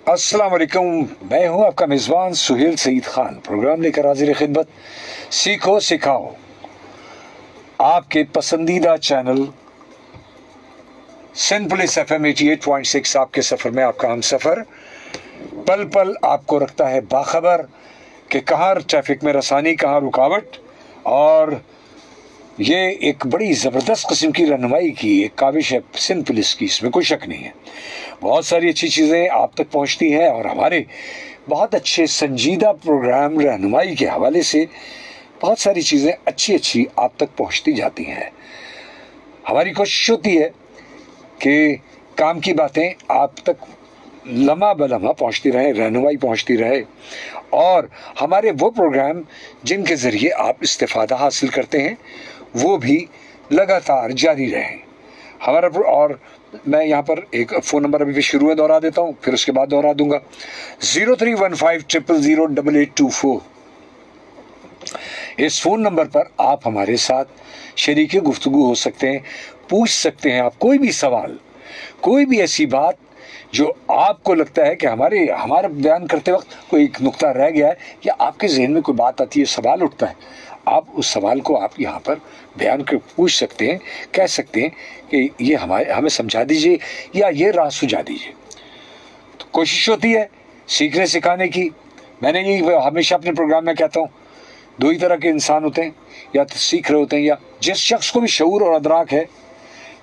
अस्सलाम वालेकुम। मैं हूं आपका मेज़बान सुहेल सईद खान। प्रोग्राम लेकर हाजिर खिदमत सीखो सिखाओ, आपके पसंदीदा चैनल सिंध पुलिस FM 88.6। आपके सफ़र में आपका हम सफ़र पल पल आपको रखता है बाखबर कि कहाँ ट्रैफिक में रसानी, कहाँ रुकावट। और ये एक बड़ी ज़बरदस्त किस्म की रहनुमाई की एक काविश है सिंध पुलिस की, इसमें कोई शक नहीं है। बहुत सारी अच्छी चीज़ें आप तक पहुंचती हैं और हमारे बहुत अच्छे संजीदा प्रोग्राम रहनुमाई के हवाले से बहुत सारी चीज़ें अच्छी आप तक पहुंचती जाती हैं। हमारी कोशिश होती है कि काम की बातें आप तक लम्हा बलम्हा पहुंचती रहे, रहनुमाई पहुंचती रहे, और हमारे वो प्रोग्राम जिनके ज़रिए आप इस्तिफ़ादा हासिल करते हैं वो भी लगातार जारी रहें हमारा। और मैं यहाँ पर एक फ़ोन नंबर अभी भी शुरू में दोहरा देता हूँ, फिर उसके बाद दोहरा दूंगा। 0315000824। इस फ़ोन नंबर पर आप हमारे साथ शरीके गुफ्तगू हो सकते हैं, पूछ सकते हैं आप कोई भी सवाल, कोई भी ऐसी बात जो आपको लगता है कि हमारा बयान करते वक्त कोई एक नुक्ता रह गया है, या आपके जहन में कोई बात आती है, सवाल उठता है, आप उस सवाल को आप यहाँ पर बयान कर पूछ सकते हैं, कह सकते हैं कि ये हमें समझा दीजिए या ये राह सुझा दीजिए। तो कोशिश होती है सीखने सिखाने की। मैंने ये हमेशा अपने प्रोग्राम में कहता हूँ, दो ही तरह के इंसान होते हैं, या तो सीख रहे होते हैं, या जिस शख्स को भी शऊर और अदराक है,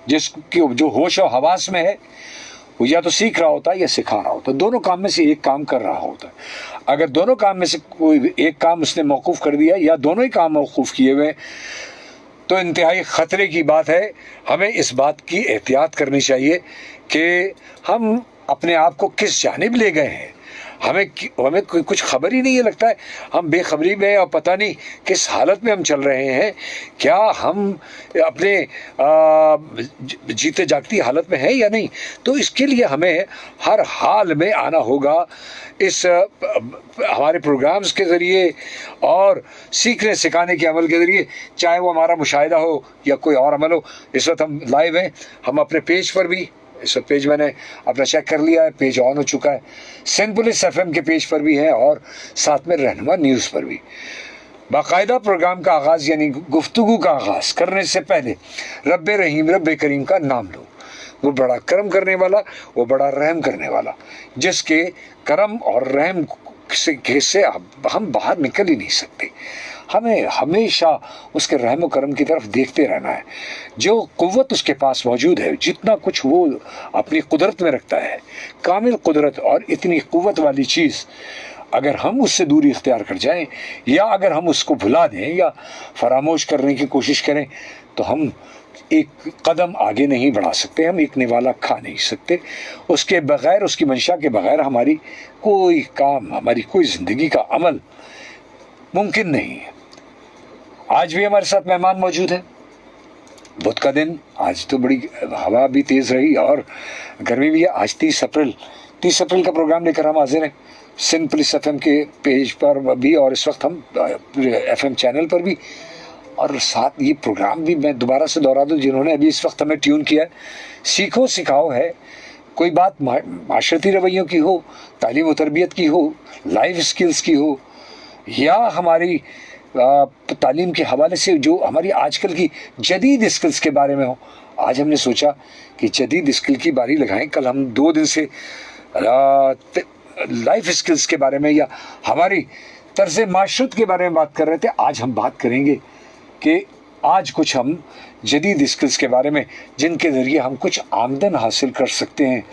जिसकी जो होश और हवास में है, वो या तो सीख रहा होता है या सिखा रहा होता है। दोनों काम में से एक काम कर रहा होता है। अगर दोनों काम में से कोई एक काम उसने मौकूफ़ कर दिया या दोनों ही काम मौकूफ़ किए हुए, तो इंतहाई ख़तरे की बात है। हमें इस बात की एहतियात करनी चाहिए कि हम अपने आप को किस जानिब ले गए हैं। हमें कुछ खबर ही नहीं है, लगता है हम बेखबरी में और पता नहीं किस हालत में हम चल रहे हैं। क्या हम अपने जीते जागती हालत में हैं या नहीं? तो इसके लिए हमें हर हाल में आना होगा इस हमारे प्रोग्राम्स के ज़रिए और सीखने सिखाने के अमल के ज़रिए, चाहे वो हमारा मुशाहिदा हो या कोई और अमल हो। इस वक्त हम लाइव हैं, हम अपने पेज पर भी, इस पेज मैंने अपना चेक कर लिया है, पेज ऑन हो चुका है। सिंध पुलिस FM के पेज पर भी है और साथ में रहनुमा न्यूज़ पर भी। बाकायदा प्रोग्राम का आगाज़ यानी गुफ्तगू का आगाज़ करने से पहले रब्बे रहीम रब्बे करीम का नाम लो। वो बड़ा करम करने वाला, वो बड़ा रहम करने वाला, जिसके करम और रहम से हम बाहर निकल ही नहीं सकते। हमें हमेशा उसके रहम व करम की तरफ देखते रहना है। जो कुव्वत उसके पास मौजूद है, जितना कुछ वो अपनी कुदरत में रखता है, कामिल कुदरत और इतनी कुव्वत वाली चीज़, अगर हम उससे दूरी इख्तियार कर जाएं या अगर हम उसको भुला दें या फरामोश करने की कोशिश करें, तो हम एक कदम आगे नहीं बढ़ा सकते, हम एक निवाला खा नहीं सकते। उसके बग़ैर, उसकी मंशा के बग़ैर हमारी कोई काम, हमारी कोई ज़िंदगी का अमल मुमकिन नहीं है। आज भी हमारे साथ मेहमान मौजूद हैं। बुध का दिन, आज तो बड़ी हवा भी तेज़ रही और गर्मी भी है। आज 30 अप्रैल का प्रोग्राम लेकर हम हाजिर हैं सिंध पुलिस FM के पेज पर भी, और इस वक्त हम FM चैनल पर भी, और साथ ये प्रोग्राम भी मैं दोबारा से दोहरा दूँ, जिन्होंने अभी इस वक्त हमें ट्यून किया है, सीखो सिखाओ है। कोई बात माशरती रवैयों की हो, तालीम व तरबियत की हो, लाइफ स्किल्स की हो, या हमारी तालीम के हवाले से जो हमारी आजकल की जदीद स्किल्स के बारे में हो। आज हमने सोचा कि जदीद स्किल की बारी लगाएं। कल हम 2 दिन से लाइफ स्किल्स के बारे में या हमारी तर्ज़ माशरत के बारे में बात कर रहे थे। आज हम बात करेंगे कि आज कुछ हम जदीद स्किल्स के बारे में, जिनके ज़रिए हम कुछ आमदन हासिल कर सकते हैं।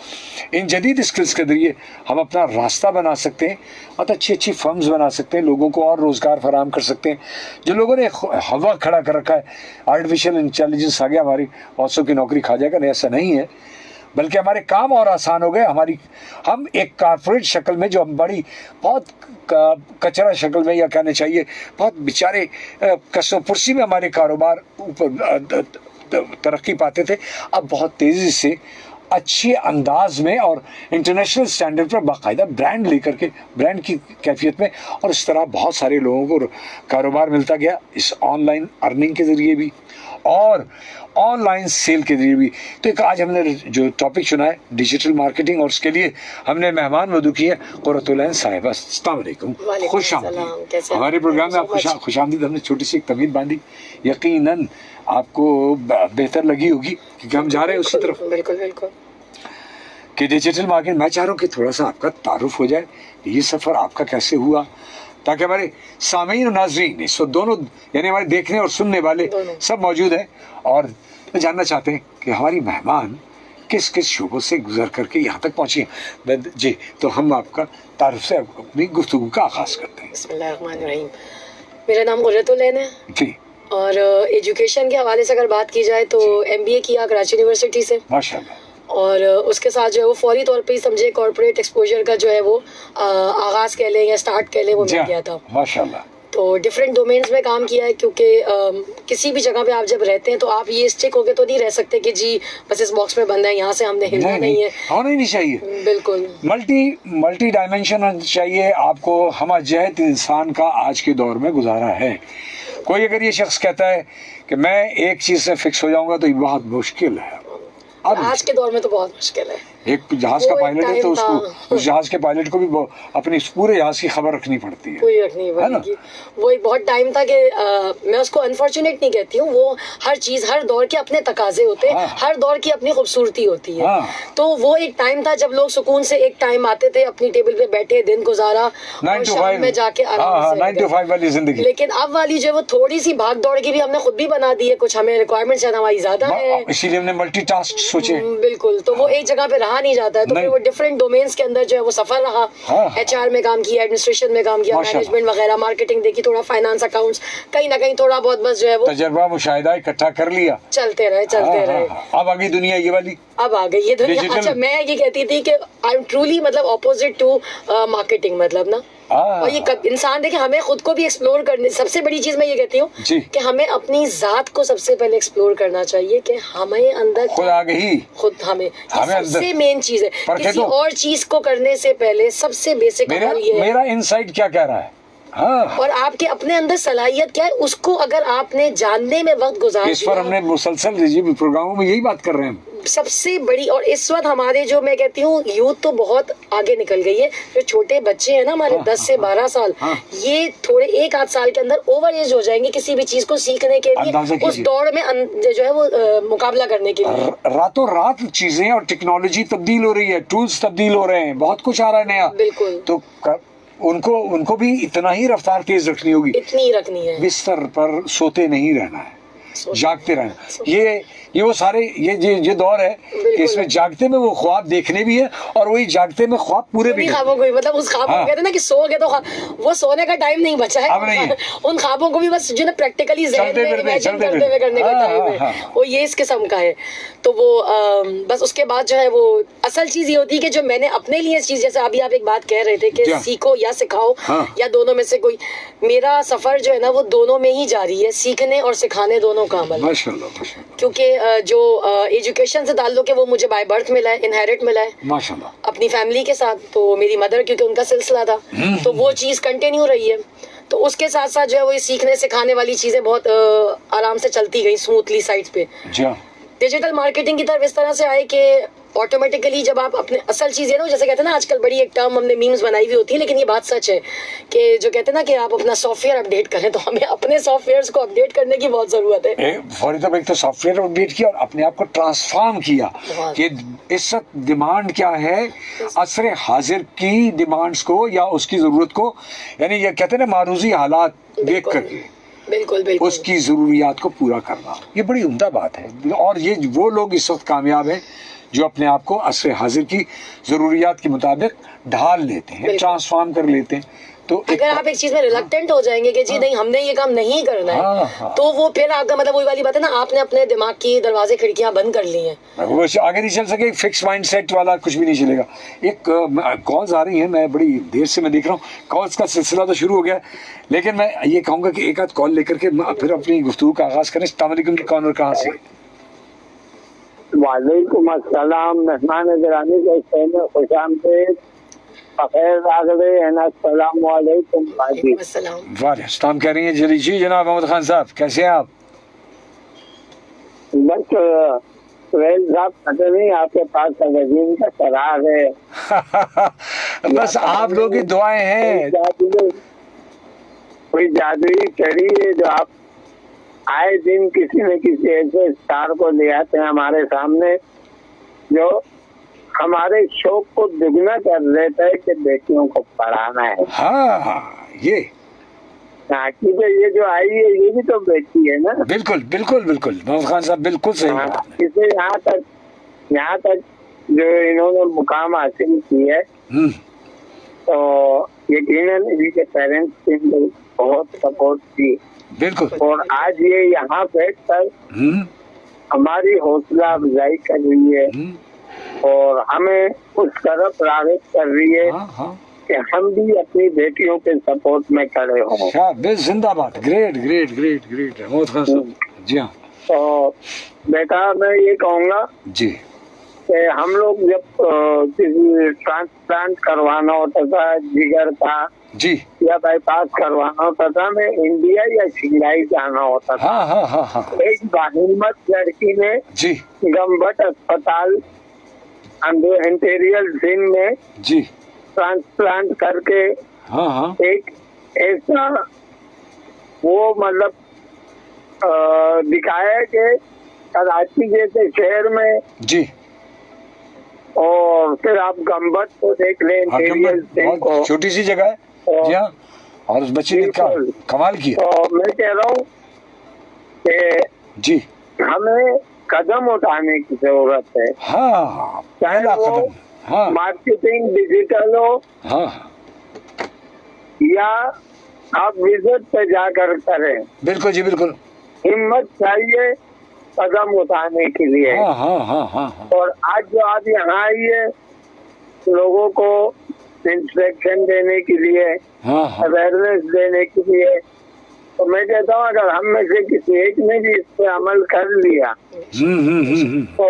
इन जदीद स्किल्स के ज़रिए हम अपना रास्ता बना सकते हैं और अच्छी फर्म्स बना सकते हैं, लोगों को और रोज़गार फराहम कर सकते हैं। जो लोगों ने हवा खड़ा कर रखा है, आर्टिफिशियल इंटेलिजेंस आ गया, हमारी औसों की नौकरी खा जाएगा, नहीं, ऐसा नहीं है, बल्कि हमारे काम और आसान हो गए। हम एक कारपोरेट शक्ल में, जो हम बड़ी बहुत कचरा शक्ल में, या कहने चाहिए बहुत बेचारे कसो पुरसी में हमारे कारोबार ऊपर तरक्की पाते थे, अब बहुत तेज़ी से अच्छे अंदाज में और इंटरनेशनल स्टैंडर्ड पर बाकायदा ब्रांड लेकर के, ब्रांड की कैफियत में, और इस तरह बहुत सारे लोगों को कारोबार मिलता गया इस ऑनलाइन अर्निंग के ज़रिए भी। और ऑनलाइन सेल के जरिए भी। तो एक आज हमने जो टॉपिक चुना है डिजिटल मार्केटिंग, और उसके लिए हमने मेहमान मौजूद की है कुर्रतुल ऐन साहिबा। अस्सलाम वालेकुम, खुश आमदीद हमारे प्रोग्राम में। आप खुश आमदीद। हमने छोटी सी एक तमीद बांधी, यकीनन आपको बेहतर लगी होगी क्योंकि हम जा रहे हैं उसी तरफ। बिल्कुल बिल्कुल कि डिजिटल मार्केट, मैं चाह रहा हूँ कि थोड़ा सा आपका तारुफ हो जाए, ये सफ़र आपका कैसे हुआ, ताकि हमारे सामीन और नाजरीन इस वक्त दोनों, यानी हमारे देखने और सुनने वाले सब मौजूद हैं, और जानना चाहते हैं कि हमारी मेहमान किस किस शोबों से गुजर करके यहाँ तक पहुँची हैं। जी, तो हम आपका तारुफ से अपनी गुफ्तगू का आगाज़ करते हैं। बिस्मिल्लाहिर्रहमानिर्रहीम। मेरा नाम कुर्रतुल ऐन है जी, और एजुकेशन के हवाले से अगर बात की जाए तो MBA किया कराची यूनिवर्सिटी से, माशाल्लाह। और उसके साथ जो है वो फौरी तौर पे ही समझे कॉर्पोरेट एक्सपोजर का जो है वो आगाज़ कह लें या स्टार्ट कह लें, वो मिल गया था। माशाल्लाह। तो डिफरेंट डोमेन्स में काम किया है, क्योंकि किसी भी जगह पे आप जब रहते हैं तो आप ये स्टिक होके तो नहीं रह सकते कि जी बस इस बॉक्स में बंद है, यहाँ से हमने हिलना नहीं है। होना ही नहीं चाहिए, बिल्कुल मल्टी डायमेंशन चाहिए आपको। हम जहत इंसान का आज के दौर में गुजारा है। कोई अगर ये शख्स कहता है कि मैं एक चीज़ से फिक्स हो जाऊंगा तो ये बहुत मुश्किल है। अब आज के दौर में तो बहुत मुश्किल है। एक जहाज का पायलट है तो उसको, उस जहाज के पायलट को भी अपनी पूरे जहाज की खबर रखनी पड़ती है, पूरी रखनी पड़ेगी। वो एक बहुत टाइम था कि मैं उसको अनफॉर्चुनेट नहीं कहती हूँ, वो हर चीज हर दौर के अपने तकाजे होते हैं। हाँ। हर दौर की अपनी खूबसूरती होती है। हाँ। तो वो एक टाइम था जब लोग सुकून से एक टाइम आते थे, अपनी टेबल पे बैठे दिन गुजारा और शाम में जाके आराम से 9 to 5 वाली जिंदगी। लेकिन अब वाली जो वो थोड़ी सी भाग दौड़ की भी हमने खुद भी बना दी है, कुछ हमें रिक्वायरमेंट्स हमारी ज्यादा है, इसीलिए हमने मल्टीटास्क सोचे। बिल्कुल, तो वो एक जगह पे रहा नहीं जाता है, तो फिर वो डिफरेंट डोमेन्स के अंदर जो है वो सफर रहा। HR में काम किया, एडमिनिस्ट्रेशन में काम किया, मैनेजमेंट वगैरह, मार्केटिंग देखी, थोड़ा फाइनेंस अकाउंट्स, कहीं ना कहीं थोड़ा बहुत बस जो है वो तजर्बा मुशाहिदा इकट्ठा कर लिया, चलते रहे। अब आ गई दुनिया ये वाली, अब आ गई ये दुनिया। अच्छा, मैं ये कहती थी कि आई एम ट्रूली मतलब ऑपोजिट टू मार्केटिंग, मतलब ना। और ये इंसान देखे हमें खुद को भी एक्सप्लोर करने, सबसे बड़ी चीज मैं ये कहती हूँ कि हमें अपनी जात को सबसे पहले एक्सप्लोर करना चाहिए कि हमें अंदर खुद आ गई, खुद हमें सबसे मेन चीज है। किसी और चीज को करने से पहले सबसे बेसिक मेरा इनसाइट क्या कह रहा है। हाँ। और आपके अपने अंदर सलाहियत क्या है, उसको अगर आपने जानने में वक्त गुजार इस पर हमने मुसलसल प्रोग्रामों में यही बात कर रहे हैं। सबसे बड़ी, और इस वक्त हमारे जो मैं कहती हूँ यूथ तो बहुत आगे निकल गई है। जो छोटे बच्चे हैं ना हमारे 10 से 12 साल, ये थोड़े 1-8 साल के अंदर ओवर एज हो जाएंगे किसी भी चीज को सीखने के लिए, उस दौड़ में जो है वो मुकाबला करने के लिए। रातों रात चीजें और टेक्नोलॉजी तब्दील हो रही है, टूल्स तब्दील हो रहे हैं, बहुत कुछ आ रहा है नया। बिल्कुल, तो उनको भी इतना ही रफ्तार तेज रखनी होगी, इतनी रखनी है। बिस्तर पर सोते नहीं रहना है, जागते रहना। ये वो सारे ये दौर है कि इसमें जागते में वो ख्वाब देखने भी है और वही जागते में ख्वाब पूरे भी ख्वाबों को, मतलब उस ख्वाबों को कहते हैं ना कि सो गए तो वो सोने का टाइम नहीं बचा है, अब नहीं है। उन ख्वाबों को भी बस जो ना प्रैक्टिकली ज़हन में इमेजिन करते हुए करने का टाइम है, वो ये इस किस्म का है। तो वो बस उसके बाद जो है वो असल चीज ये होती है कि जो मैंने अपने लिए चीज, जैसे अभी आप एक बात कह रहे थे कि सीखो या सिखाओ, या दोनों में से कोई, मेरा सफर जो है ना वो दोनों में ही जारी है, सीखने और सिखाने दोनों का अमल। क्योंकि जो एजुकेशन से ताल्लुक है वो मुझे बाय बर्थ मिला है, इनहेरिट मिला है माशाल्लाह अपनी फैमिली के साथ। तो मेरी मदर, क्योंकि उनका सिलसिला था, तो वो चीज़ कंटिन्यू रही है। तो उसके साथ साथ जो है वो सीखने सिखाने वाली चीज़ें बहुत आराम से चलती गई, स्मूथली साइड्स पे। डिजिटल मार्केटिंग की तरफ इस तरह से आए कि ऑटोमेटिकली जब आप अपने, असल चीज़ है ना, जैसे कहते हैं ना आजकल बड़ी एक टर्म हमने मीम्स बनाई हुई होती है, लेकिन ये बात सच है कि जो कहते हैं ना कि आप अपना सॉफ्टवेयर अपडेट करें, तो हमें अपने सॉफ्टवेयर्स को अपडेट करने की बहुत ज़रूरत है। फौरी तौर पर एक तो सॉफ्टवेयर अपडेट किया और अपने आप को ट्रांसफॉर्म किया कि इस वक्त डिमांड क्या है, असर हाजिर की डिमांड्स को या उसकी ज़रूरत को, यानी ये कहते हैं ना मारूजी हालात देख करके बिल्कुल उसकी ज़रूरियात को पूरा करना, ये बड़ी उम्दा बात है। और ये वो लोग इस वक्त कामयाब हैं जो अपने आप को असर हाजिर की ज़रूरियात के मुताबिक ढाल लेते हैं, ट्रांसफॉर्म कर लेते हैं। तो अगर आप एक चीज में रिलक्टेंट हो जाएंगे कि जी नहीं हमने ये काम नहीं करना है, तो वो फिर आपका मतलब वही वाली बात है ना, आपने अपने दिमाग की दरवाजे खिड़कियां बंद कर ली हैं, वो आगे नहीं चल सके। फिक्स माइंडसेट वाला कुछ भी नहीं चलेगा। एक कॉल्स आ रही है, मैं बड़ी देर से मैं देख रहा हूँ, कॉल्स का सिलसिला तो शुरू हो गया है, लेकिन मैं ये कहूँगा कि एक आध कॉल लेकर के फिर अपनी गुफ्तगू का आगाज करें। अस्सलाम वालेकुम, कौन और कहाँ से? वालेकुम अस्सलाम, मेहमान गिरामी कैसे हैं, खुशामदीद, वालेकुम कह रही हैं जी जनाब मोहम्मद खान साहब, कैसे हैं आप? बस सुहेल साहब पता नहीं आपके पास तगजीन का सरार है। बस आप लोगों की दुआएं हैं। कोई जादुई चढ़ी है जो आप आए दिन किसी न किसी ऐसे स्टार को ले आते हैं हमारे सामने, जो हमारे शौक को दुगना कर देता है कि बेटियों को पढ़ाना है। हाँ, ये ये जो आई है ये भी तो बेटी है ना। बिल्कुल बिल्कुल बिल्कुल मोहम्मद खान साहब बिल्कुल सही बात है। इसे यहाँ तक जो इन्होंने मुकाम हासिल की है, तो यकीनन इनके पेरेंट्स ने बहुत सपोर्ट की। बिल्कुल। और आज ये यहाँ बैठ कर हमारी हौसला अफजाई कर रही है और हमें उस तरफ राग़िब कर रही है कि हम भी अपनी बेटियों के सपोर्ट में खड़े हों। जिंदाबाद। Great great great great Mohammad Khan साहब। जी हाँ। तो बेटा मैं ये कहूँगा जी कि हम लोग जब किसी ट्रांसप्लांट करवाना होता था जिगर का जी या बाईपास करवाना होता था, मैं इंडिया या शिंगाई जाना होता था। हाँ हाँ हाँ हाँ। एक बाहिम्मत लड़की ने जी गम्बट अस्पताल इंटीरियर जिन में जी ट्रांसप्लांट करके हाँ हाँ एक ऐसा वो मतलब दिखाया कि कराची जैसे शहर में जी, और फिर आप गम्बट को देख लें, इंटीरियर जिन को, छोटी सी जगह है। जी हाँ। और उस बच्चे ने कमाल किया। तो मैं कह रहा हूँ कि जी हमें कदम उठाने की जरूरत है। हाँ, चाहे वो हाँ मार्केटिंग डिजिटल हो, हाँ, या आप विजिट पे जाकर करें। बिल्कुल जी बिल्कुल। हिम्मत चाहिए कदम उठाने के लिए। हाँ हाँ हाँ हाँ। और आज जो आप यहाँ आई है लोगों को इंस्ट्रक्शन देने के लिए, अवेयरनेस देने के लिए, तो मैं कहता हूँ अगर हम में से किसी एक ने भी इस पे अमल कर लिया तो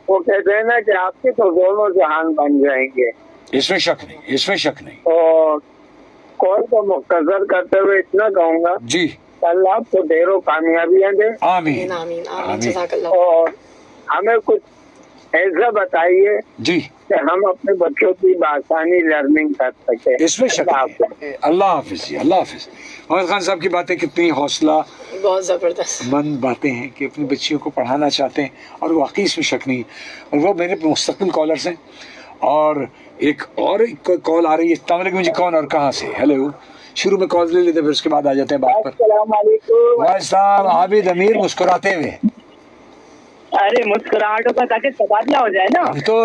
वो कहते हैं ना कि आपके तो दोनों जहान बन जाएंगे। इसमें शक नहीं, इसमें शक नहीं। और कौन को मुख्तसर करते हुए इतना कहूँगा जी, अल्लाह आपको ढेरों कामयाबियां दे। आमीन आमीन आमीन। और हमें कुछ ऐसा बताइए जी कि हम अपने बच्चों की आसानी लर्निंग कर सके। इसमें शक नहीं। अल्लाह हाफिज जी, अल्लाह हाफिज। मोहम्मद खान साहब की बातें कितनी हौसला बहुत जबरदस्त मंद बातें हैं कि अपनी बच्चियों को पढ़ाना चाहते हैं, और वाकई इसमें शक नहीं है। और वो मेरे मुस्तकिल कॉलर्स हैं। और एक कॉल आ रही है। अस्सलाम वालेकुम जी, कौन और कहाँ से? हेलो। शुरू में कॉल ले लेते, फिर उसके बाद आ जाते हैं बात पर। वालेकुम। आबिद अमीर मुस्कुराते हुए। अरे मुस्कुराहटों का ताकि तबादला हो जाए ना। हम तो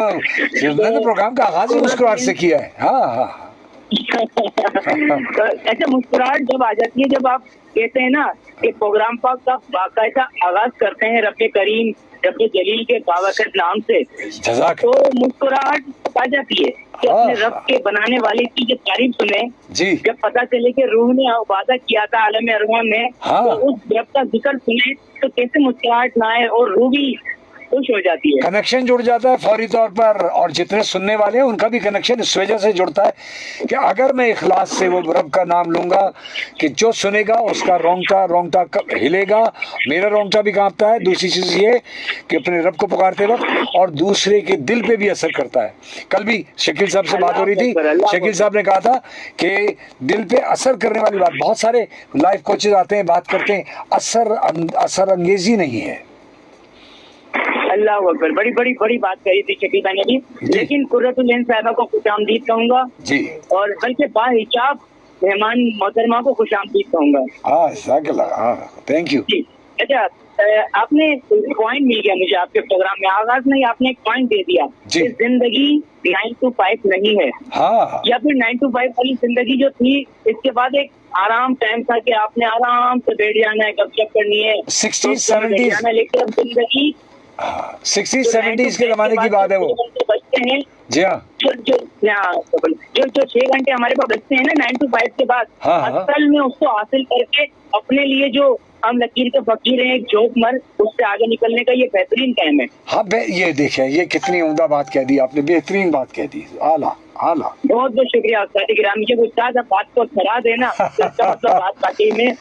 प्रोग्राम का आगाज ही मुस्कुराहट से किया है। हाँ हाँ। तो ऐसे मुस्कुराहट जब आ जाती है जब आप कहते हैं ना कि प्रोग्राम पाक का बाकायदा आगाज करते हैं रब्बे करीम रब्बे जलील के बावकत नाम से, तो मुस्कुराहट आ जाती है कि अपने रब के बनाने वाले की जब तारीफ सुने जी, जब पता चले कि रूह ने वादा किया था आलम अरवाह में, तो उस रब का जिक्र सुने तो कैसे मुस्कुराहट ना आए और रूह भी खुश हो जाती है। कनेक्शन जुड़ जाता है फौरी तौर पर। और जितने सुनने वाले हैं उनका भी कनेक्शन इस वजह से जुड़ता है कि अगर मैं इखलास से वो रब का नाम लूंगा कि जो सुनेगा उसका रोंगटा हिलेगा, मेरा रोंगटा भी कांपता है। दूसरी चीज ये कि अपने रब को पुकारते वक्त और दूसरे के दिल पे भी असर करता है। कल भी शकील साहब से बात हो रही थी, शकील साहब ने कहा था कि दिल पे असर करने वाली बात, बहुत सारे लाइफ कोचेज आते हैं बात करते हैं, असर अंगेजी नहीं है। अल्लाह अकबर, बड़ी बड़ी बड़ी बात कही थी शकील भाई ने भी। लेकिन कुर्रतुल इन साहिबा को खुशामदीद कहूंगा जी, और बल्कि बाहिजाब मेहमान मोहतरमा को खुशामदीद कहूंगा। थैंक यू जी। अच्छा, आपने पॉइंट मिल गया मुझे आपके प्रोग्राम में। आगाज में आपने एक पॉइंट दे दिया कि जिंदगी 9 to 5 नहीं है, या फिर 9 to 5 वाली जिंदगी जो थी, इसके बाद एक आराम टाइम था कि आपने आराम से बैठ जाना है, गपशप करनी है, 60s 70s, लेकिन अब जिंदगी 60s 70s के जमाने की बात है वो। बचते हैं जी हाँ, जो 6 घंटे हमारे पास बचते हैं ना 9 to 5 के बाद, असल में उसको हासिल करके अपने लिए जो हम लकीर के फकीर हैं, एक जोक मर, उससे आगे निकलने का ये बेहतरीन टाइम है। हाँ ये देखिए, ये कितनी उम्दा बात कह दी आपने, बेहतरीन बात कह दी, आला। आला। बहुत बहुत शुक्रिया उस्ताद गिरामी। जब उस्ताद आप बात को सराह देना तो इसका मतलब बात वाकई में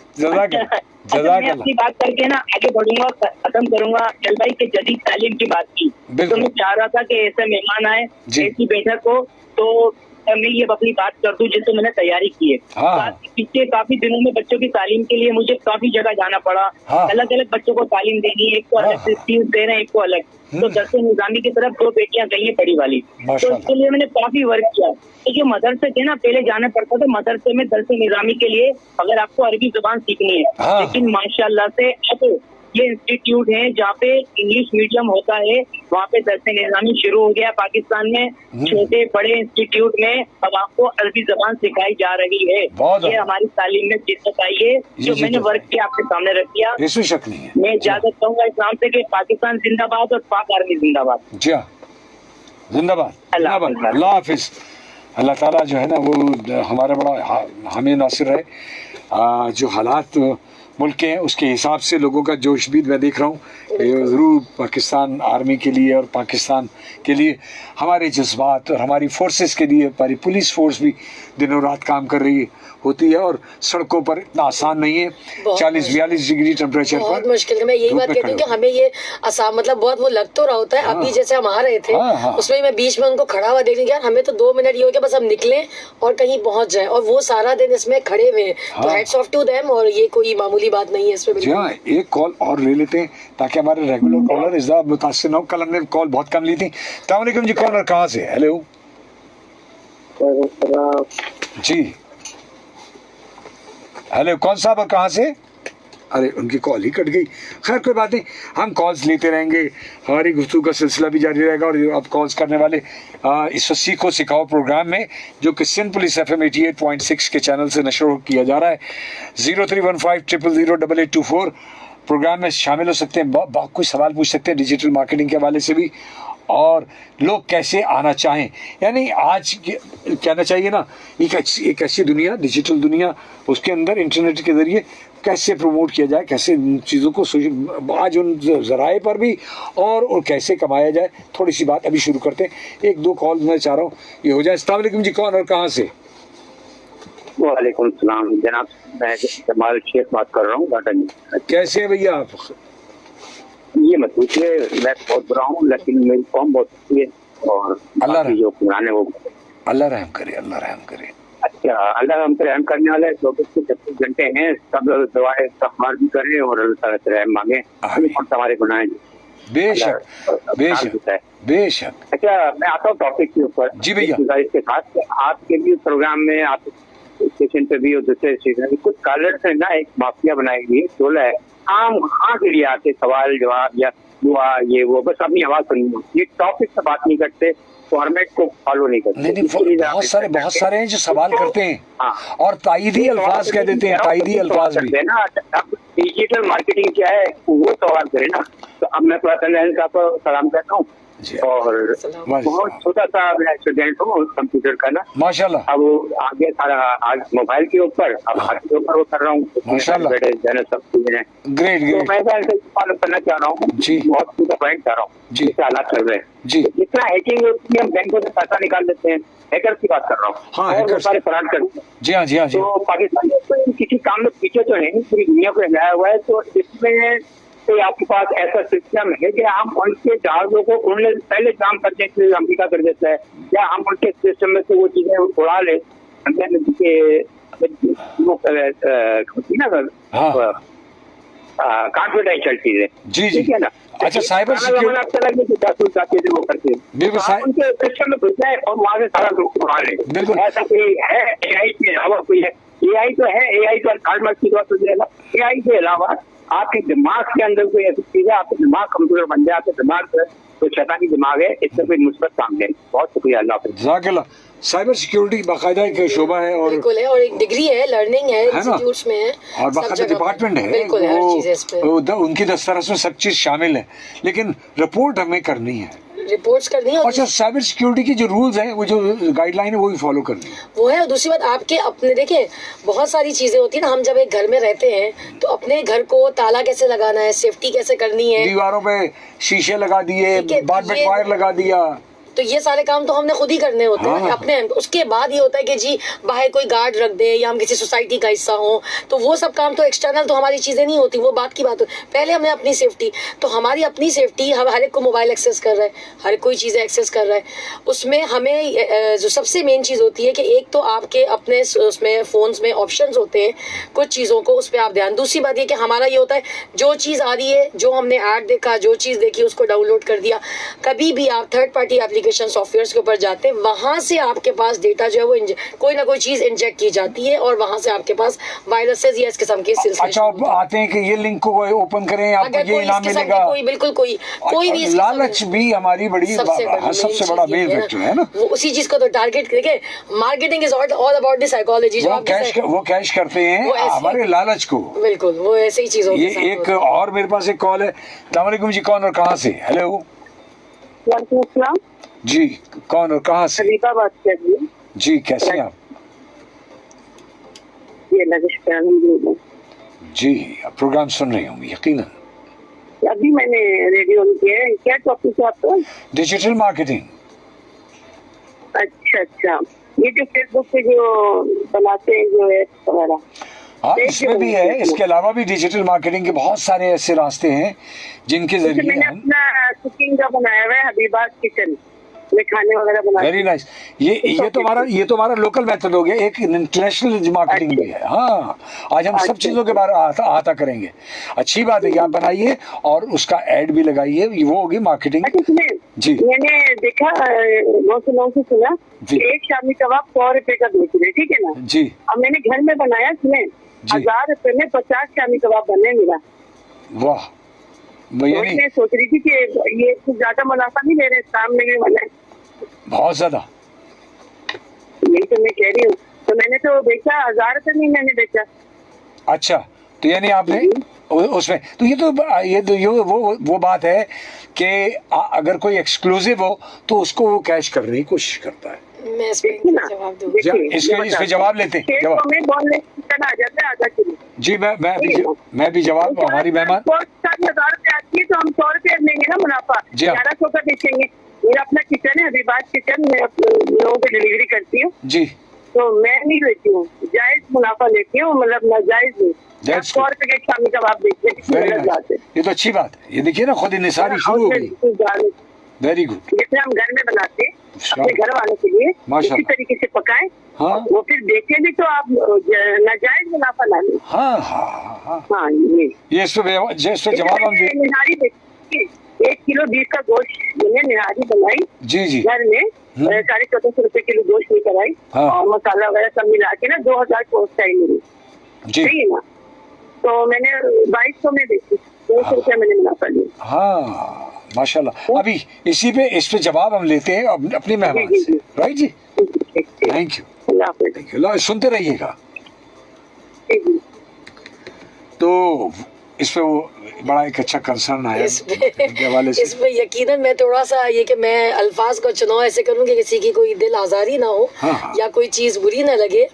मैं अपनी बात करके ना आगे बढ़ूंगा, खत्म करूंगा। चल भाई के जदीद तालीम की बात की तो मैं चाह रहा था कि ऐसे मेहमान आए ऐसी बैठक हो तो मैं ये अपनी बात कर दूं जिससे मैंने तैयारी की है। पिछले काफी दिनों में बच्चों की तालीम के लिए मुझे काफी जगह जाना पड़ा। अलग अलग बच्चों को तालीम देनी है, एक को अलग स्किल्स दे रहे हैं, एक को अलग। तो दरसे निजामी की तरफ 2 बेटियां गई है बड़ी वाली, तो इसके लिए मैंने काफी वर्क किया। तो जो मदरसे थे ना पहले जाना पड़ता था मदरसे में दरसे निजामी के लिए अगर आपको अरबी जुबान सीखनी है, लेकिन माशाल्लाह से अब ये इंस्टीट्यूट है जहाँ पे इंग्लिश मीडियम होता है, वहाँ पे दरसे निजामी शुरू हो गया पाकिस्तान में। छोटे बड़े इंस्टीट्यूट में अब आपको अरबी जबान सिखाई जा रही है। ये हमारी तालीम में शिद्दत आई है जो मैंने वर्क किया आपके सामने रख दिया। मैं इजाजत कहूँगा इस्लाम से कि पाकिस्तान जिंदाबाद और पाक आर्मी जिंदाबाद। जी हाँ, जिंदाबाद, अल्लाह हाफिज। अल्लाह ताला जो है ना वो हमारा बड़ा हमें नासिर है। जो हालात मुल्क के हैं उसके हिसाब से लोगों का जोश भी मैं देख रहा हूँ। ज़रूर पाकिस्तान आर्मी के लिए और पाकिस्तान के लिए हमारे जज्बात और हमारी फोर्सेस के लिए हमारी पुलिस फोर्स भी दिनों रात काम कर रही होती है और सड़कों पर इतना आसान नहीं है। 40-42 डिग्री टेम्परेचर पर बहुत मुश्किल है। मैं यही बात कहती हूँ कि हमें ये आसान मतलब बहुत वो लग तो रहा होता है। अभी जैसे हम आ रहे थे उसमें मैं बीच में उनको खड़ा हुआ देख रही यार हमें तो 2 मिनट ये हो गया बस हम निकले और कहीं पहुंच जाए और वो सारा दिन इसमें खड़े हुए। तो हेड्स ऑफ टू देम और ये कोई मामूली बात नहीं है इसमें। जी हाँ, एक कॉल और ले लेते हैं ताकि हमारे रेगुलर कॉलर इस मुतासिर न हो। कल हमने कॉल बहुत कम ली थी। अस्सलाम वालेकुम जी, कॉलर कहाँ से? हेलो जी, हेलो कौन साहब और कहाँ से? अरे उनकी कॉल ही कट गई। खैर कोई बात नहीं, हम कॉल्स लेते रहेंगे, हमारी गुफ्तगू का सिलसिला भी जारी रहेगा। और अब कॉल्स करने वाले इस वक्त सीखो सिखाओ प्रोग्राम में जो कि सिंध पुलिस FM 88.6 के चैनल से नशर किया जा रहा है 0315000824 प्रोग्राम में शामिल हो सकते हैं। बहुत कुछ सवाल पूछ सकते हैं डिजिटल मार्केटिंग के हवाले से भी और लोग कैसे आना चाहें। यानी आज कहना चाहिए ना एक ऐसी दुनिया डिजिटल दुनिया उसके अंदर इंटरनेट के ज़रिए कैसे प्रमोट किया जाए, कैसे इन चीज़ों को आज उन ज़राए पर भी और कैसे कमाया जाए। थोड़ी सी बात अभी शुरू करते हैं। 1-2 कॉल मैं चाह रहा हूँ ये हो जाए। अस्सलाम वालेकुम जी, कौन और कहाँ से? वालेकुम सलाम जनाब, मैं जमाल शेख बात कर रहा हूँ। कैसे हैं भैया आप? ये मत पूछिए, मैं बहुत बुरा हूँ लेकिन मेरी कौम बहुत अच्छी है और अल्लाह जो पुराने वो अल्लाह रहम करे, अल्लाह रहम करे। अच्छा, अल्लाह हम पे रहम करने वाले 24 घंटे हैं। सब दुआएं इस्तग़फ़ार भी करें और अल्लाह से रहम मांगे और हमारे गुनाह बेशक बेशक बेशक। अच्छा, मैं आता हूँ टॉपिक के ऊपर जी भैया। इसके साथ आपके भी प्रोग्राम में आप स्टेशन पे भी और दूसरे स्टेशन पे कुछ कॉलर्स है ना, एक माफिया बनाई हुई है, टोला है, आम हाँ के लिए आते सवाल जवाब या दुआ ये वो, बस अपनी आवाज सुननी। ये टॉपिक से बात नहीं करते, फॉर्मेट को फॉलो नहीं करते। नहीं, बहुत सारे हैं जो सवाल करते हैं और तायीदी अल्फाज कह देते हैं, तायीदी अल्फाज भी ना। अब डिजिटल मार्केटिंग क्या है वो सवाल करे ना। तो अब मैं आपको सलाम कहता हूँ और बहुत छोटा सा स्टूडेंट हूँ कंप्यूटर का ना, माशाल्लाह। अब आगे सारा आज मोबाइल के ऊपर अब हाथ के ऊपर वो कर रहा हूँ, माशाल्लाह सब चीजें। ग्रेट तो मैं फॉलो करना चाह रहा हूँ, बहुत छोटा पॉइंट चाह रहा हूँ जी, हालात चल रहे हैं जी। जितना हैकिंग होती है हम बैंकों से पैसा निकाल लेते हैं, हैकर की बात कर रहा हूँ। हाँ, और सारे फराड करते हैं। जी हाँ जी हाँ जी। तो पाकिस्तान में किसी काम में पीछे तो नहीं, पूरी दुनिया को हिलाया हुआ है। तो इसमें तो आपके पास ऐसा सिस्टम है कि हम उनके जहाजों को उड़ने से पहले काम करने के लिए अमेरिका कर देता है, या हम उनके सिस्टम में से वो चीजें उड़ा ले कॉन्फिडेंशियल चीजें जी जी है ना। अच्छा, साइबर सिक्योरिटी वो करते हैं उनके सिस्टम में घुस जाए और वहाँ से सारा उड़ा ले। बिल्कुल ऐसा कोई है AI के अलावा कोई है? AI तो है, AI तो कार्ड की बात हो जाएगा। AI के अलावा आपके दिमाग के अंदर कोई ऐसी चीज है, आपके दिमाग कंप्यूटर बन जाए, आपके दिमाग तो शैतानी दिमाग है, इससे कोई मुस्बत काम है। बहुत शुक्रिया, अल्लाह हाफ़िज़। साइबर सिक्योरिटी बाकायदा एक शोबा है और बिल्कुल है, और एक डिग्री है, लर्निंग है, इंस्टीट्यूट्स में है और बाकायदा डिपार्टमेंट है। बिल्कुल है, हर चीज़ है इस पे। उनकी दस्तरस में सब चीज शामिल है, लेकिन रिपोर्ट हमें करनी है, रिपोर्ट्स करनी है। अच्छा, साइबर सिक्योरिटी की जो रूल्स हैं, वो जो गाइडलाइन है वो भी फॉलो करनी है, वो है। और दूसरी बात आपके अपने देखें बहुत सारी चीजें होती है ना, हम जब एक घर में रहते हैं तो अपने घर को ताला कैसे लगाना है, सेफ्टी कैसे करनी है, दीवारों पे शीशे लगा दिए, बारबेट वायर लगा दिया, तो ये सारे काम तो हमने खुद ही करने होते हैं अपने। उसके बाद ये होता है कि जी बाहर कोई गार्ड रख दे या हम किसी सोसाइटी का हिस्सा हो, तो वो सब काम तो एक्सटर्नल तो हमारी चीजें नहीं होती, वो बात की बात हो। पहले हमें अपनी सेफ्टी, तो हमारी अपनी सेफ्टी, हम हर एक को मोबाइल एक्सेस कर रहा है, हर कोई चीजें एक्सेस कर रहा है, उसमें हमें जो सबसे मेन चीज होती है कि एक तो आपके अपने उसमें फोन्स में ऑप्शंस होते हैं कुछ चीजों को, उस पर आप ध्यान। दूसरी बात ये कि हमारा ये होता है जो चीज आ रही है, जो हमने ऐड देखा, जो चीज देखी उसको डाउनलोड कर दिया। कभी भी आप थर्ड पार्टी एप्लीकेशन सॉफ्टवेयर के ऊपर जाते हैं, वहां से आपके पास डेटा जो है वो कोई ना कोई चीज इंजेक्ट की जाती है और वहां से आपके पास वायरसेस या इस किस्म के सिलसिले। अच्छा, आते हैं कि ये लिंक को ओपन करें, आपको ये इनाम मिलेगा, कोई बिल्कुल कोई भी लालच भी हमारी बड़ी सबसे बड़ा मेन फैक्टर है ना। वो उसी चीज को तो टारगेट करके, marketing is all about the psychology. वो कैश करते हैं हमारे लालच को, बिल्कुल वो ऐसे ही चीज होती है। एक और मेरे पास एक कॉल है। अस्सलाम वालेकुम जी, कौन और कहाँ से? हेलो जी, कौन और कहाँ से? हबीबा बात कर रही हूँ जी, कैसे हैं आप? जी, प्रोग्राम सुन रही होंगी यकीनन। अभी मैंने रेडियो ऑन किया है। क्या टॉपिक है आपका? Digital marketing. अच्छा, ये जो फेसबुक पे जो बनाते हैं जो ऐप वगैरह, हाँ, इसमें भी है। इसके अलावा भी डिजिटल मार्केटिंग के बहुत सारे ऐसे रास्ते हैं जिनके जरिए मैंने अपना कुकिंग का बनाया हुआ है, हबीबाज किचन में खाने वगैरह बनाते हैं। Very nice. ये तो हमारा लोकल मेथड हो गया। एक इंटरनेशनल मार्केटिंग भी है। हाँ, आज हम सब चीजों के बारे में आता करेंगे। अच्छी बात है कि आप बनाइए और उसका एड भी लगाइए, वो होगी मार्केटिंग। जी, मैंने देखा 9 से सुना एक शामी कबाब 100 रुपए का बेच रहे, ठीक है ना जी। अब मैंने घर में बनाया, सुने 1000 रुपए में 50 शामी कबाब बने मेरा। वाह, मैं सोच रही थी कि ये कुछ ज्यादा मुनाफा नहीं ले रहे सामने वाले, बहुत ज्यादा। यही तो मैं कह रही हूँ। तो मैंने तो बेचा 1000 रुपए में मैंने बेचा। अच्छा, तो यानी आपने उसमें तो ये वो बात है कि अगर कोई एक्सक्लूसिव हो तो उसको वो कैश करने की कोशिश करता है। मैं इस पे जवाब दूं। इसके जवाब लेते हैं। आ जाता है आधा किलो। जी, मैं भी जवाब, हमारी मेहमान 1000 रुपए आती है तो हम 100 रुपए लेंगे ना मुनाफा, 1100 का बेचेंगे। मेरा अपना किचन है, हबीबाज किचन, मैं लोगों को डिलीवरी करती हूँ जी। तो मैं नहीं लेती हूँ, जायज मुनाफा लेती हूँ, मतलब नाजायज नहीं। 100 रुपए के शामी कबाब बेचते हैं। ये तो अच्छी बात है। ये देखिए ना, खुद निसारी शुरू हो गई। Very good. जैसे हम घर में बनाते हैं अपने घर वालों के लिए, इसी तरीके से पकाएं। हाँ, वो फिर बेचे भी तो आप नाजायज मुनाफा ला लें। हाँ, ये इस पे जवाब हम निहारी देखिए, 1 किलो बीफ का गोश्त मैंने निहारी बनाई जी घर में, 1450 रुपए किलो गोश्त लेकर आई। और मसाला वगैरह सब मिला के ना 2000 पोस्ट आई मेरी, सही है ना। तो मैंने 2200 में बेची, 200 रुपया मैंने मुनाफा लिया। हाँ, माशाल्लाह। अभी इस पे जवाब हम लेते हैं अपनी मेहमान से, राइट जी। थैंक यू, सुनते रहिएगा। तो इस पे वो बड़ा एक अच्छा कंसर्न आया इसमें यकीनन मैं थोड़ा सा ये कि मैं अल्फाज को चुनाव ऐसे करूँ कि किसी की कोई दिल आजारी ना हो। या कोई चीज बुरी ना लगे।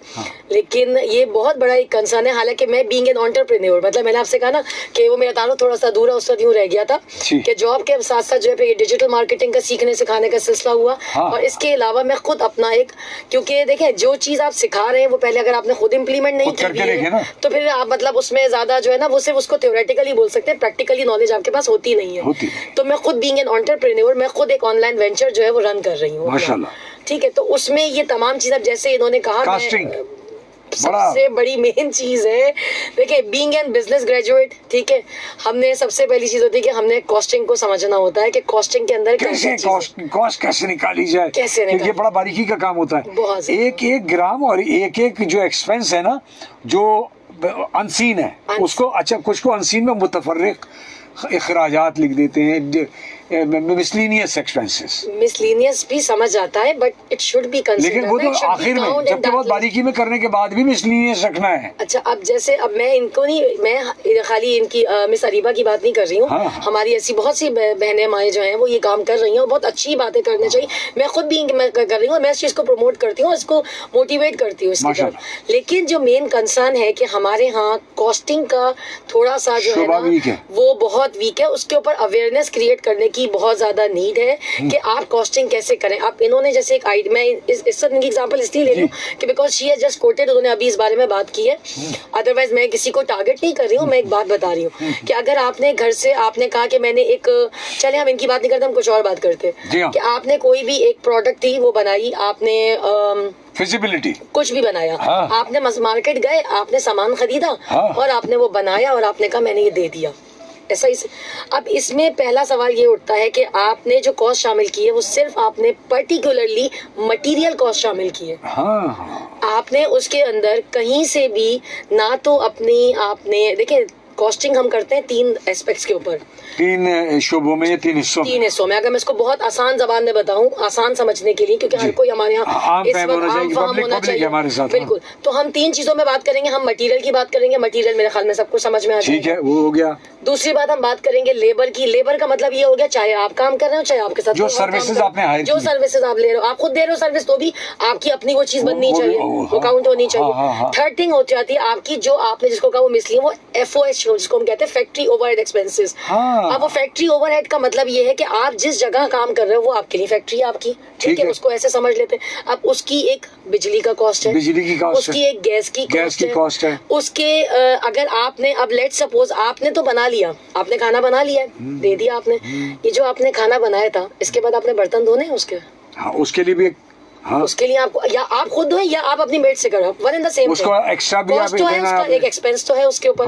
लेकिन ये बहुत बड़ा एक कंसर्न है। हालांकि मैं बीइंग एन एंटरप्रेन्योर, मतलब मैंने आपसे कहा ना कि वो मेरा ताल्लुक थोड़ा सा अधूरा उस वक्त यूं रह गया था कि जॉब के साथ साथ जो है ये डिजिटल मार्केटिंग का सीखने सिखाने का सिलसिला हुआ। और इसके अलावा मैं खुद अपना एक, क्योंकि देखें जो चीज आप सिखा रहे हैं वो पहले अगर आपने खुद इम्प्लीमेंट नहीं की तो फिर आप मतलब उसमें ज्यादा जो है ना वो सिर्फ उसको थ्योरेटिकली बोल सकते हैं, प्रैक्टिकली नॉलेज आपके पास होती नहीं है। तो मैं खुद बीइंग एन एंटरप्रेन्योर, मैं खुद एक ऑनलाइन वेंचर जो है वो रन कर रही हूँ। ठीक है, तो उसमें ये तमाम चीजें जैसे इन्होंने कहा सबसे बड़ी मेन चीज है। देखिए, बीइंग एन बिजनेस ग्रेजुएट, ठीक है, हमने सबसे पहली चीज होती है कि हमने कॉस्टिंग को समझना होता है कि कॉस्टिंग के अंदर कैसे कॉस्ट कैसे निकाली जाए, कैसे ये बड़ा बारीकी का काम होता है। एक एक ग्राम और एक एक जो एक्सपेंस है ना, जो अनसीन है, उसको अच्छा कुछ को अनसीन में मुतफर्रिक इखराजात लिख देते हैं, मिसलीनियस एक्सपेंसेस। मिसलीनियस भी समझ आता है, but it should be considered. लेकिन वो तो आखिर में जबकि बहुत बारीकी में करने के बाद भी मिसलीनियस रखना है। अच्छा, अब जैसे अब मैं इनको नहीं, मैं खाली इनकी मिस अरीबा की बात नहीं कर रही हूँ। हमारी ऐसी बहुत सी बहनें माएँ जो हैं वो ये काम कर रही हैं और बहुत अच्छी बातें करनी चाहिए। मैं खुद भी कर रही हूँ, मैं इस चीज को प्रमोट करती हूँ, इसको मोटिवेट करती हूँ इसकी तरफ। लेकिन जो मेन कंसर्न है कि हमारे यहाँ कॉस्टिंग का थोड़ा सा जो है ना वो बहुत वीक है। उसके ऊपर अवेयरनेस क्रिएट करने की की बहुत ज्यादा नीड है कि आप कॉस्टिंग कैसे करें। आप इन्होंने जैसे एक आइडिया, मैं इस एग्जांपल इसलिए ले रही हूँ कि because she has just coated, उन्होंने अभी इस बारे में बात की है, अदरवाइज मैं किसी को टारगेट नहीं कर रही हूँ, मैं एक बात बता रही हूँ कि अगर आपने घर से, आपने कहा कि मैंने एक, चले हम इनकी बात नहीं करते, हम कुछ और बात करते हैं कि आपने कोई भी एक प्रोडक्ट थी वो बनाई, आपने फिजिबिलिटी कुछ भी बनाया, आपने मार्केट गए, आपने सामान खरीदा और आपने वो बनाया और आपने कहा मैंने ये दे दिया, ऐसा ही। अब इसमें पहला सवाल ये उठता है कि आपने जो कॉस्ट शामिल की है वो सिर्फ आपने पर्टिकुलरली मटेरियल कॉस्ट शामिल की है। आपने उसके अंदर कहीं से भी ना तो अपनी, आपने देखिए कॉस्टिंग हम करते हैं 3 एस्पेक्ट्स के ऊपर, 3 शोबों में, 3 हिस्सों में। अगर मैं इसको बहुत आसान जबान में बताऊं, आसान समझने के लिए, क्योंकि हर कोई हमारे यहाँ आम फहम होना चाहिए हमारे साथ। बिल्कुल, तो हम 3 चीजों में बात करेंगे। हम मटेरियल की बात करेंगे, मटेरियल मेरे ख्याल में सबको समझ में आ जाएगा, ठीक है, वो हो गया। दूसरी बात हम बात करेंगे लेबर की। लेबर का मतलब ये हो गया चाहे आप काम कर रहे हो, चाहे आपके साथ जो सर्विसेज आपने हायर, जो सर्विसेज आप ले रहे हो, आप खुद दे रहे हो सर्विस, तो भी आपकी अपनी वो चीज बननी चाहिए, वो काउंट होनी चाहिए। थर्ड थिंग हो जाती है आपकी, जो आपने जिसको कहा वो मिसली, वो FOH जिसको हम कहते हैं फैक्ट्री ओवरहेड एक्सपेंसेस। अब वो फैक्ट्री ओवरहेड का मतलब ये है कि आप जिस जगह काम कर रहे हो वो आपके लिए फैक्ट्री है आपकी, ठीक है, उसको ऐसे समझ लेते हैं। अब उसकी एक बिजली का कॉस्ट है, बिजली की कॉस्ट, उसकी एक गैस की कॉस्ट है, उसके अगर आपने, अब लेट सपोज आपने तो बना लिया, आपने खाना बना लिया, दे दिया आपने, ये जो आपने खाना बनाया था इसके बाद आपने बर्तन धोने हैं उसके, उसके लिए भी एक, उसके लिए आपको या आप खुद धोए या आप अपनी मेड से करो, वन इन द सेम, उसको एक्स्ट्रा भी कॉस्ट तो है, उसका एक एक्सपेंस तो है उसके ऊपर,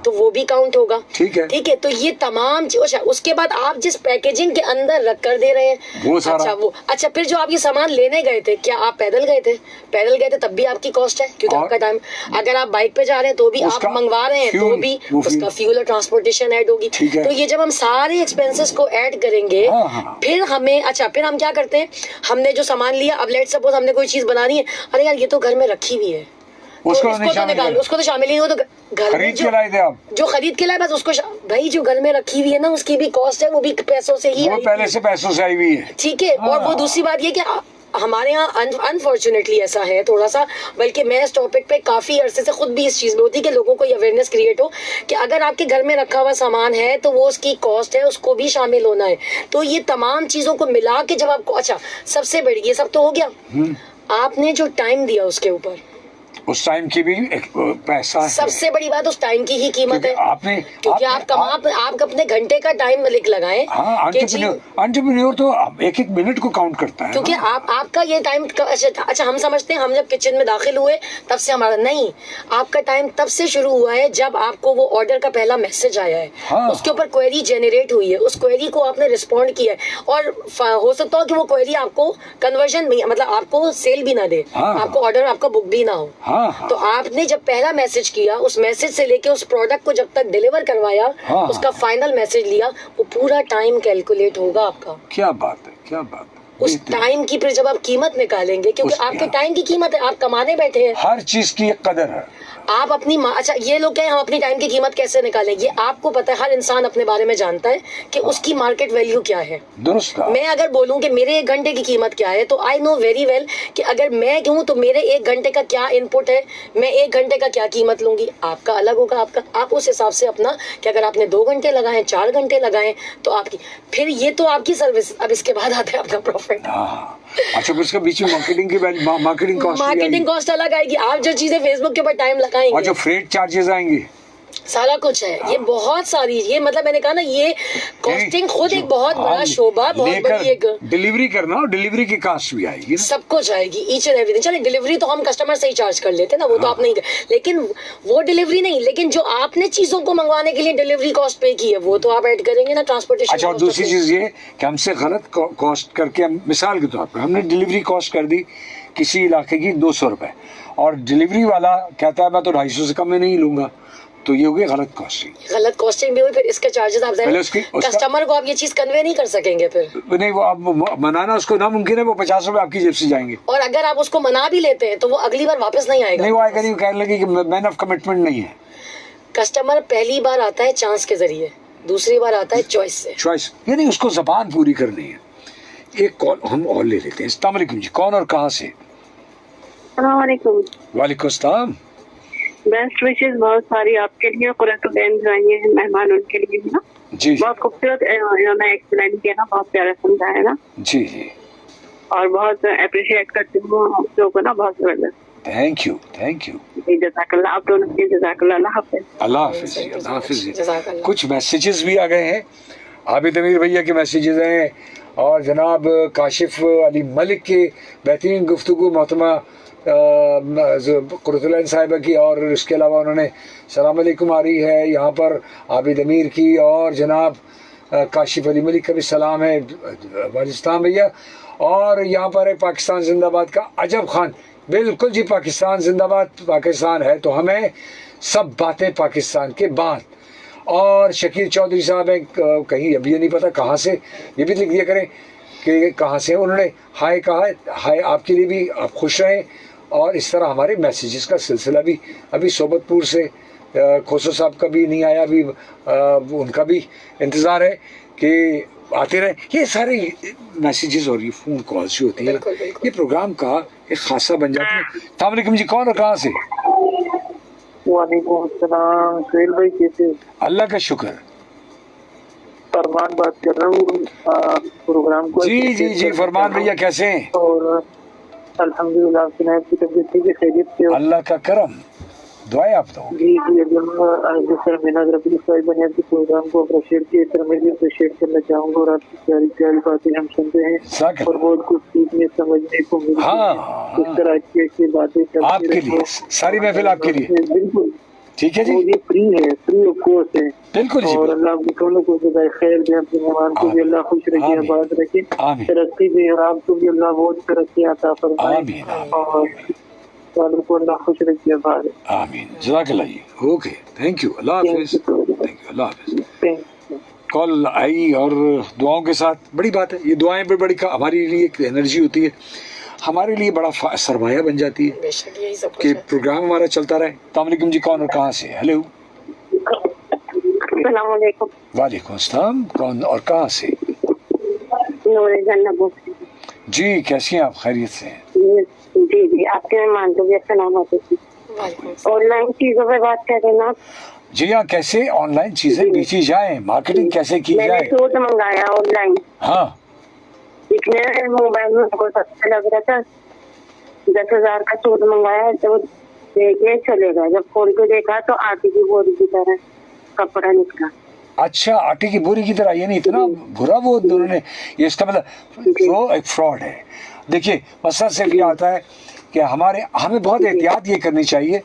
तो वो भी काउंट होगा, ठीक है। तो ये तमाम चीज, उसके बाद आप जिस पैकेजिंग के अंदर रख कर दे रहे हैं वो सारा, अच्छा फिर जो आप ये सामान लेने गए थे, क्या आप पैदल गए थे तब भी आपकी कॉस्ट है, क्योंकि आपका टाइम, अगर आप बाइक पे जा रहे हैं तो भी, आप मंगवा रहे हैं तो भी उसका फ्यूल और ट्रांसपोर्टेशन ऐड होगी। तो ये जब हम सारे एक्सपेंसेस को ऐड करेंगे, फिर हमें, अच्छा फिर हम क्या करते हैं, हमने जो सामान लिया, अब लेट सपोज हमने कोई चीज बनानी है, अरे यार ये तो घर में रखी हुई है, उसको तो शामिल ही हो, तो घर में जो खरीद के लाए बस उसको, भाई जो घर में रखी हुई है ना उसकी भी कॉस्ट है, वो भी पैसों से ही, पहले से पैसों से आई हुई है, ठीक है। और वो दूसरी बात ये कि हमारे यहाँ अनफॉर्चुनेटली ऐसा है थोड़ा सा, बल्कि मैं इस टॉपिक पे काफी अरसे से खुद भी इस चीज में होती है कि लोगों को अवेयरनेस क्रिएट हो कि अगर आपके घर में रखा हुआ सामान है तो वो उसकी कॉस्ट है, उसको भी शामिल होना है। तो ये तमाम चीजों को मिला के जब आपको, अच्छा सबसे बड़ी, ये सब तो हो गया, आपने जो टाइम दिया उसके ऊपर, उस टाइम की भी एक पैसा है। सबसे बड़ी बात उस टाइम की ही कीमत है, क्योंकि आप अपने घंटे का टाइम लिख लगाएं। एंटरप्रेन्योर तो एक एक मिनट को काउंट करता है, क्योंकि आपका ये टाइम, अच्छा हम समझते हैं हम जब किचन में दाखिल हुए तब से हमारा, नहीं, आपका टाइम तब से शुरू हुआ है जब आपको वो ऑर्डर का पहला मैसेज आया है, उसके ऊपर क्वेरी जेनरेट हुई है, उस क्वेरी को आपने रिस्पॉन्ड किया है, और हो सकता हो कि वो क्वेरी आपको कन्वर्जन भी, मतलब आपको सेल भी ना दे, आपको ऑर्डर, आपका बुक भी ना हो, तो आपने जब पहला मैसेज किया, उस मैसेज से लेके उस प्रोडक्ट को जब तक डिलीवर करवाया, उसका फाइनल मैसेज लिया, वो पूरा टाइम कैलकुलेट होगा आपका। क्या बात है, क्या बात है। उस टाइम की फिर जब आप कीमत निकालेंगे, क्योंकि आपके टाइम की कीमत है, आप कमाने बैठे हैं, हर चीज की एक कदर है। आप अपनी, अच्छा ये लोग क्या है, हम अपनी टाइम की कीमत कैसे निकालेंगे, आपको पता है, हर इंसान अपने बारे में जानता है कि उसकी मार्केट वैल्यू क्या है। दुरुस्त। मैं अगर बोलूं कि मेरे 1 घंटे की कीमत क्या है, तो आई नो वेरी वेल कि अगर मैं कहूं तो मेरे 1 घंटे का क्या इनपुट है, मैं 1 घंटे का क्या कीमत लूंगी, आपका अलग होगा, आपका, आप उस हिसाब से अपना, कि अगर आपने 2 घंटे लगाए, 4 घंटे लगाए, तो आपकी, फिर ये तो आपकी सर्विस। अब इसके बाद आता है अपना प्रॉफिट। अच्छा, फिर उसके बीच में मार्केटिंग कॉस्ट अलग आएगी, आप जो चीजें फेसबुक के ऊपर टाइम लगाएंगे, और जो फ्रेट चार्जेस आएंगे, सारा कुछ है, ये बहुत सारी, ये मतलब मैंने कहा ना, ये कॉस्टिंग खुद एक बहुत बड़ा शोबा, बहुत बड़ी एक डिलीवरी करना, और डिलीवरी की कॉस्ट भी आएगी, सब कुछ आएगी, ईच एंड एवरीथिंग। चलिए डिलीवरी तो हम कस्टमर से ही चार्ज कर लेते हैं ना, वो तो आप नहीं, लेकिन वो डिलीवरी नहीं, लेकिन जो आपने चीजों को मंगवाने के लिए डिलीवरी कॉस्ट पे की है, वो तो आप ऐड करेंगे ना, ट्रांसपोर्टेशन। अच्छा, और दूसरी चीज ये कि हमसे गलत कॉस्ट करके, मिसाल के तौर पर हमने डिलीवरी कॉस्ट कर दी किसी इलाके की 200 रुपए, और डिलीवरी वाला कहता है मैं तो 250 से कम में नहीं लूंगा, तो ये हो गई गलत कॉस्टिंग भी हुई, फिर इसके चार्जेस आप कस्टमर को आप ये चीज कन्वे नहीं कर सकेंगे, फिर नहीं, वो आप मनाना उसको नामुमकिन है, वो 50 रुपए आपकी जेब से जाएंगे, और अगर आप उसको मना भी लेते हैं तो वो अगली बार वापस नहीं आएगा, नहीं वो आएगा नहीं, कहने लगे कि मैन ऑफ कमिटमेंट नहीं है। कस्टमर पहली बार आता है चांस के जरिए, दूसरी बार आता है चॉइस से, यानी उसको ज़बान पूरी करनी है। एक कॉल हम और ले लेते हैं। अस्सलाम वालेकुम जी, कौन और कहाँ से? अस्सलाम वालेकुम। वालेकुम अस्सलाम। बेस्ट विशेष बहुत सारी आपके लिए, परंतु बहन जो आई है मेहमान उनके लिए भी ना जी बहुत खूबसूरत इन्होंने एक्सप्लेन किया ना, बहुत प्यारा समझाया ना जी जी, और बहुत अप्रिशिएट करती हूँ शो को ना, बहुत जबरदस्त। Thank you thank you. जज़ाकल्लाह, आप दोनों की जज़ाकल्लाह, अल्लाह हाफ़िज़। अल्लाह हाफिज जी, अल्लाह हाफिज जी। जज़ाकल्लाह। कुछ मैसेजेस भी आ गए हैं, आबिद अमीर भैया के मैसेजेस हैं और जनाब काशिफ अली मलिक के बेहतरीन गुफ्तगू मोहतरमा कुरतुलैन साहिबा की, और इसके अलावा उन्होंने सलाम अलैकुम आ रही है यहाँ पर आबिद अमीर की, और जनाब काशिफ अली मलिक का भी सलाम है वालिस्तान भैया, और यहाँ पर है पाकिस्तान जिंदाबाद का अजब खान। बिल्कुल जी, पाकिस्तान जिंदाबाद, पाकिस्तान है तो हमें सब बातें पाकिस्तान के बाद। और शकील चौधरी साहब हैं कहीं, अभी ये नहीं पता कहाँ से, ये भी लिख दिया करें कि कहाँ से उन्होंने हाय कहा है। हाय आपके लिए भी, आप खुश रहें। और इस तरह हमारे मैसेजेस का सिलसिला भी, अभी सोबतपुर से खोसो साहब का भी नहीं आया, अभी उनका भी इंतज़ार है कि आते रहे। ये सारे मैसेजेस और ये फ़ोन कॉल्स जो होती है ये प्रोग्राम का एक खासा बन जाती है। अस्सलाम वालेकुम जी, कौन और कहाँ से? वालेकुम अस्सलाम, सुहेल भाई कैसे? अल्लाह का शुक्र। फरमान बात कर रहा हूँ प्रोग्राम को। जी जी जी, फरमान भैया कैसे हैं? और अल्हम्दुलिल्लाह, आपकी तबीयत ठीक है, खैरियत से हो? अल्लाह का करम, दुआएं आप दो। जी जी, अभी सर मैंने रबी साहिब बने के प्रोग्राम को अप्रिशिएट किया, सर मैं भी अप्रिशिएट करना चाहूँगा। और आपकी प्यारी प्यारी बातें हम सुनते हैं और बहुत कुछ सीखने समझने को मिलता है। इस तरह की अच्छी बातें आपके लिए, सारी महफिल आपके लिए। बिल्कुल ठीक है जी, ये फ्री है, फ्री ऑफ कॉस्ट है। बिल्कुल जी। और अल्लाह आपको दोनों को जज़ाए खैर दे, अपने मेहमान को भी अल्लाह खुश रखे, आबाद रखे, तरक्की दे, और आपको भी अल्लाह बहुत तरक्की अता फरमाए और वालों को अल्लाह खुश रखे, आबाद। आमीन, जज़ाकल्लाह जी। ओके, थैंक यू, अल्लाह हाफिज़। थैंक यू, अल्लाह हाफिज़। कॉल आई और दुआओं के साथ, बड़ी बात है ये दुआएं भी बड़ी हमारे लिए एक एनर्जी होती है, हमारे लिए बड़ा सरमाया बन जाती है कि प्रोग्राम हमारा चलता रहे। अस्सलाम वालेकुम जी, कौन और कहाँ से? हेलो, अस्सलाम वालेकुम। वालेकुम अस्सलाम, कौन और कहाँ से? जी, कैसी हैं आप? खैरियत से हैं? जी जी, आपके मेहमान को भी अस्सलाम वालेकुम। ऑनलाइन चीजों पे बात कर रहे ना? जी हाँ, कैसे ऑनलाइन चीजें बेची जाए, मार्केटिंग कैसे की जाए? मैंने सूट मंगाया ऑनलाइन। हाँ, दिखने में मोबाइल में बहुत अच्छा लग रहा था, 10,000 का सूट मंगाया तो देखे चलेगा, जब खोल के देखा तो आटे की बोरी की तरह कपड़ा निकला। अच्छा, आटे की बोरी की तरह, ये नहीं इतना बुरा वो उन्होंने, ये इसका मतलब वो एक फ्रॉड है। देखिए मसला सिर्फ ये आता है कि हमें बहुत एहतियात ये करनी चाहिए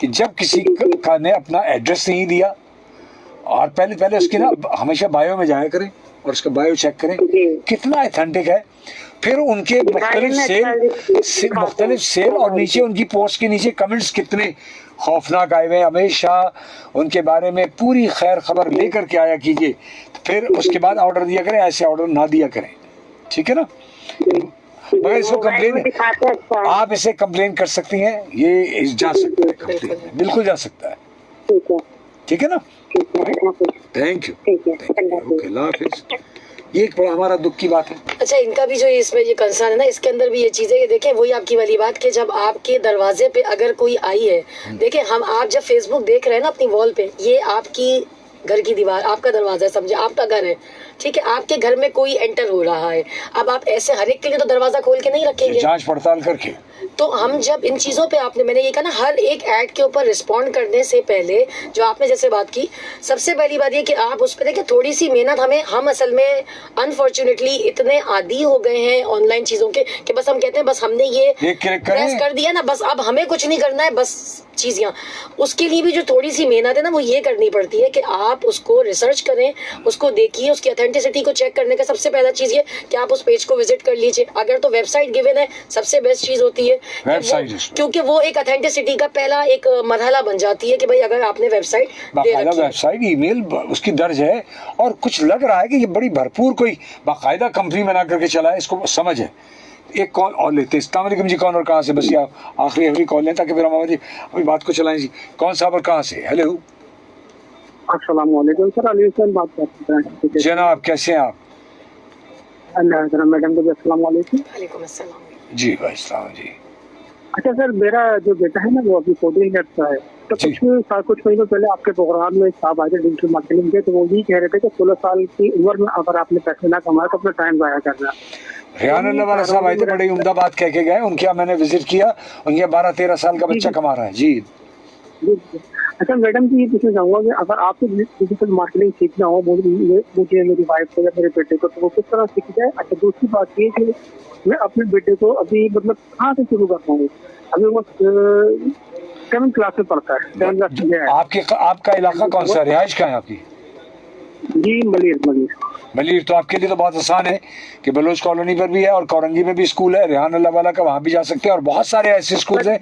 कि जब किसी का ने अपना एड्रेस नहीं दिया, और पहले उसकी ना हमेशा बायो में जाया करें और उसका बायो चेक करें कितना ऑथेंटिक है, फिर उनके मुख्तलिफ सेल और नीचे उनकी पोस्ट के नीचे कमेंट्स कितने खौफनाक आए हुए। हमेशा उनके बारे में पूरी खैर खबर लेकर के आया कीजिए, फिर उसके बाद ऑर्डर दिया करें, ऐसे ऑर्डर ना दिया करें, ठीक है ना? मगर इसको कंप्लेन, आप इसे कंप्लेन कर सकती हैं, ये जा सकता है कंप्लेन, बिल्कुल जा सकता है, ठीक है ना? थैंक यू, ओके, अल्लाह हाफिज़। ये एक बड़ा हमारा दुख की बात है। अच्छा, इनका भी जो इसमें ये कंसर्न है ना, इसके अंदर भी ये चीज़ है कि देखें वही आपकी वाली बात कि जब आपके दरवाजे पे अगर कोई आई है, देखें आप जब फेसबुक देख रहे हैं ना अपनी वॉल पे, ये आपकी घर की दीवार, आपका दरवाजा है, समझे आपका घर है, ठीक है? आपके घर में कोई एंटर हो रहा है, अब आप ऐसे हर एक के लिए तो दरवाजा खोल के नहीं रखेंगे, जांच पड़ताल करके। तो हम जब इन चीज़ों पे मैंने ये कहा ना, हर एक ऐड के ऊपर रिस्पॉन्ड करने से पहले जो आपने जैसे बात की, सबसे पहली बात ये कि आप उस पर देखिए थोड़ी सी मेहनत हम असल में अनफॉर्चुनेटली इतने आदी हो गए हैं ऑनलाइन चीज़ों के कि बस हम कहते हैं बस हमने ये प्रेस कर दिया ना, बस अब हमें कुछ नहीं करना है, बस चीज़ यहाँ। उसके लिए भी जो थोड़ी सी मेहनत है ना, वो ये करनी पड़ती है कि आप उसको रिसर्च करें, उसको देखिए, उसकी ऑथेंटिसिटी को चेक करने का सबसे पहला चीज़ ये कि आप उस पेज को विजिट कर लीजिए। अगर तो वेबसाइट गिवन है, सबसे बेस्ट चीज़ होती है क्योंकि वो एक ऑथेंटिसिटी का पहला एक मरहला बन जाती है कि भाई अगर आपने वेबसाइट ईमेल उसकी दर्ज है और कुछ लग रहा है कि ये बड़ी भरपूर कोई बाकायदा कंपनी बना करके चला है, इसको समझ है। एक कॉल और लेते हैं। अस्सलाम वालेकुम जी, कौन और कहाँ से? बस ये आखिरी कॉल लें ताकि फिर हम अपनी बात को चलाएं जी। कौन साहब और कहाँ से? हेलो, अस्सलाम वालेकुम सर, अली हुसैन बात करते हैं। जनाब कैसे हैं आप? अल्लाह, मैडम को अस्सलाम वालेकुम। वालेकुम अस्सलाम। जी भाई सलाम जी। अच्छा सर, मेरा जो बेटा है ना वो अभी 14 ईयर्स का है तो कुछ महीनों पहले आपके प्रोग्राम में साहब आए थे डिजिटल मार्केटिंग के, तो वो यही कह रहे थे कि 16 साल की उम्र में अगर आपने पैसे ना कमाए तो अपना टाइम जाया करना। रेहान अल्लाह वाला साहब आए थे, बड़े ही उम्दा बात कह के गए। उनके यहाँ मैंने विजिट किया, उनके 12-13 साल का बच्चा कमा रहा है। जी अच्छा मैडम जी, ये पूछना चाहूंगा कि अगर आपको डिजिटल मार्केटिंग सीखना हो मुझे मेरी वाइफ को या मेरे बेटे को, तो वो किस तरह सीख जाए? अच्छा दूसरी बात ये कि मैं अपने बेटे को अभी मतलब कहाँ से शुरू कर पाऊँ? अभी वो 7th क्लास में पढ़ता है, 7th क्लास में है। आपका इलाका कौन सा, रिहाइश कहाँ है आपकी? जी मलिर। तो आपके लिए तो बहुत आसान है कि बलोच कॉलोनी पर भी है और कोरंगी में भी स्कूल है रेहान अल्लाह वाला का, वहाँ भी जा सकते हैं। और बहुत सारे ऐसे स्कूल हैं।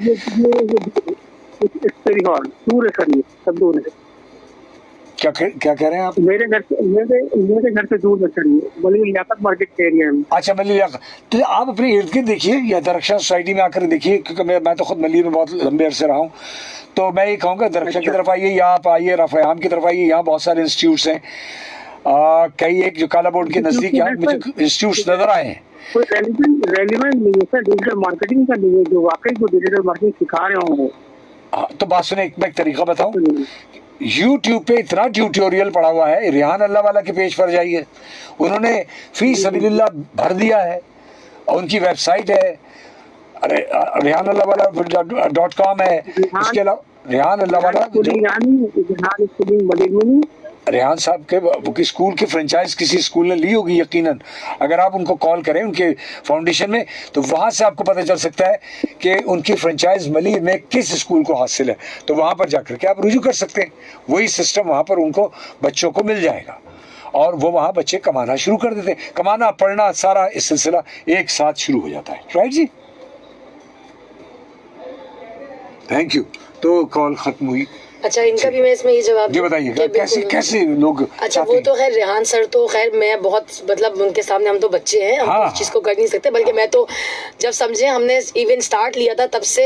क्या कह रहे हैं आप? मेरे घर से दूर में चढ़िए, मलिर लियाकत मार्केट के एरिया में। अच्छा मलिर लियाकत, तो आप अपने इर्द गिर्द देखिए या दरख्शा सोसाइटी में आकर देखिए, क्योंकि मैं तो खुद मलिर में बहुत लंबे अरसे रहा हूँ। तो मैं ये कहूँगा दरख्शा की तरफ आइए या आप आइए रफ़ायाम की तरफ आइए, यहाँ बहुत सारे इंस्टीट्यूट्स हैं। कई एक जो काला बोर्ड के नजदीक यहाँ मुझे इंस्टीट्यूट्स नजर आए हैं। कोई रेलिवेंट नहीं है सर डिजिटल मार्केटिंग का, नहीं है जो वाकई को डिजिटल मार्केटिंग सिखा रहे होंगे। तो बात सुने, मैं एक तरीका बताऊं, YouTube पे इतना ट्यूटोरियल पड़ा हुआ है। रेहान अल्लाह वाला के पेज पर जाइए, उन्होंने फी सबीलिल्लाह भर दिया है और उनकी वेबसाइट है, अरे रेहान अल्लाह वाला .com है। इसके अलावा रेहान अल्लाह वाला रेहान साहब के स्कूल की फ्रेंचाइज किसी स्कूल ने ली होगी यकीनन। अगर आप उनको कॉल करें उनके फाउंडेशन में, तो वहाँ से आपको पता चल सकता है कि उनकी फ्रेंचाइज मलिर में किस स्कूल को हासिल है। तो वहाँ पर जाकर के आप रुजू कर सकते हैं। वही सिस्टम वहाँ पर उनको बच्चों को मिल जाएगा और वो वहाँ बच्चे कमाना शुरू कर देते हैं। कमाना पढ़ना सारा इस सिलसिला एक साथ शुरू हो जाता है। राइट जी, थैंक यू। तो कॉल खत्म हुई। अच्छा इनका भी मैं इसमें ये जवाब जी बताइए कैसे लोग। अच्छा वो तो खैर रेहान सर तो खैर मैं बहुत मतलब उनके सामने हम तो बच्चे हैं, हम उस चीज को कर नहीं सकते। बल्कि मैं तो जब समझे हमने इवन स्टार्ट लिया था तब से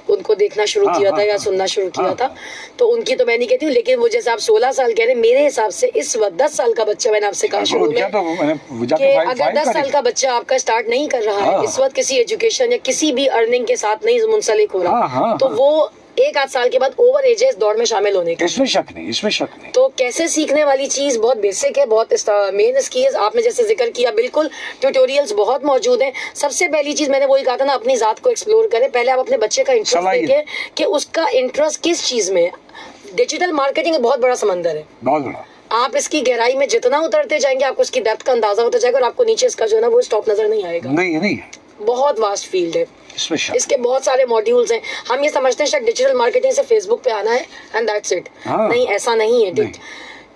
उनको देखना शुरू किया था या सुनना शुरू किया था। तो उनकी तो मैं नहीं कहती हूँ, लेकिन वो जैसे आप 16 साल कह रहे हैं, मेरे हिसाब से इस वक्त 10 साल का बच्चा, मैंने आपसे कहा शुरू में कि अगर 10 साल का बच्चा आपका स्टार्ट नहीं कर रहा है इस वक्त किसी एजुकेशन या किसी भी अर्निंग के साथ नहीं मुंसलिक हो रहा, तो वो 1-8 साल के बाद ओवर एज है इस दौड़ में शामिल होने की। इसमें शक नहीं। तो कैसे सीखने वाली चीज बहुत बेसिक है, बहुत मेन इसकी है। आपने जैसे जिक्र किया, बिल्कुल ट्यूटोरियल्स बहुत मौजूद हैं। सबसे पहली चीज मैंने वही कहा था ना, अपनी जात को एक्सप्लोर करें। पहले आप अपने बच्चे का इंटरेस्ट देखें कि उसका इंटरेस्ट किस चीज में है। डिजिटल मार्केटिंग एक बहुत बड़ा समंदर है, बहुत बड़ा। आप इसकी गहराई में जितना उतरते जाएंगे आपको उसकी डेप्थ का अंदाजा होता जाएगा और आपको नीचे इसका जो है ना वो स्टॉप नजर नहीं आएगा। नहीं बहुत वास्ट फील्ड है, इसके बहुत सारे मॉड्यूल्स हैं। हम ये समझते हैं शायद डिजिटल मार्केटिंग से फेसबुक पे आना है एंड दैट्स इट। नहीं, ऐसा नहीं है।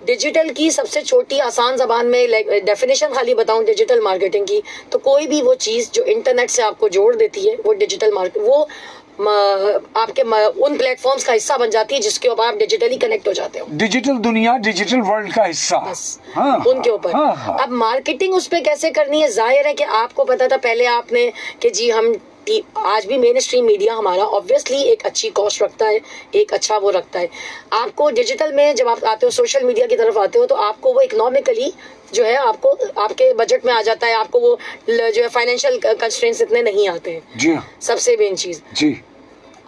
डिजिटल की सबसे छोटी आसान जबान में डेफिनेशन खाली बताऊं डिजिटल मार्केटिंग की, तो कोई भी वो चीज जो इंटरनेट से आपको जोड़ देती है वो डिजिटल मार्केट, वो आपके उन प्लेटफॉर्म्स का हिस्सा बन जाती है जिसके ऊपर आप डिजिटली कनेक्ट हो जाते हो। डिजिटल दुनिया, डिजिटल वर्ल्ड का हिस्सा उनके ऊपर। अब मार्केटिंग उस पे कैसे करनी है, जाहिर है कि आपको पता था पहले आपने कि जी हम आज भी मेन स्ट्रीम मीडिया हमारा ऑब्वियसली एक अच्छी कॉस्ट रखता है, एक अच्छा वो रखता है। आपको डिजिटल में जब आप आते हो, सोशल मीडिया की तरफ आते हो, तो आपको वो इकोनॉमिकली जो है आपको आपके बजट में आ जाता है। आपको वो जो है फाइनेंशियल कंस्ट्रेंट्स इतने नहीं आते हैं। जी सबसे मेन चीज जी।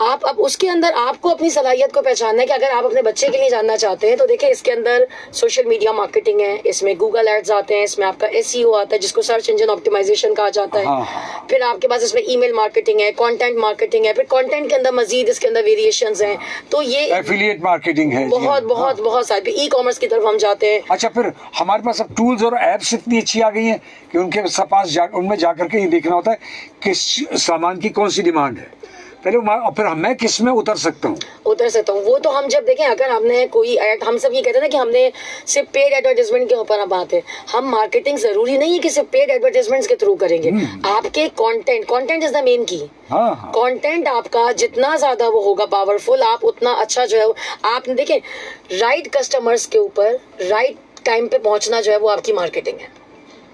आप अब उसके अंदर आपको अपनी सलाहियत को पहचानना है कि अगर आप अपने बच्चे के लिए जानना चाहते हैं तो देखिए इसके अंदर सोशल मीडिया मार्केटिंग है, इसमें गूगल एड्स आते हैं, इसमें आपका SEO आता है जिसको सर्च इंजन ऑप्टिमाइजेशन कहा जाता है। फिर आपके पास इसमें ईमेल मार्केटिंग है, कंटेंट मार्केटिंग है, फिर कंटेंट के अंदर मजीद इसके अंदर वेरिएशंस हैं। तो ये एफिलिएट मार्केटिंग है, बहुत सारे ई कॉमर्स की तरफ हम जाते हैं। अच्छा, फिर हमारे पास अब टूल्स और एप्स इतनी अच्छी आ गई है कि उनके पास उनमें जाकर के ये देखना होता है किस सामान की कौन सी डिमांड है पहले, फिर मैं किस में उतर सकता हूँ। वो तो हम जब देखें, अगर हमने कोई ऐड, हम सब ये कहते हैं ना कि हमने सिर्फ पेड एडवर्टाइजमेंट के ऊपर हम आते हैं। हम मार्केटिंग जरूरी नहीं है कि सिर्फ पेड एडवर्टाइजमेंट्स के थ्रू करेंगे। आपके कंटेंट इज द मेन की। कंटेंट आपका जितना ज्यादा वो होगा पावरफुल, आप उतना अच्छा जो है आपने देखें राइट कस्टमर्स के ऊपर राइट टाइम पे पहुंचना जो है वो आपकी मार्केटिंग है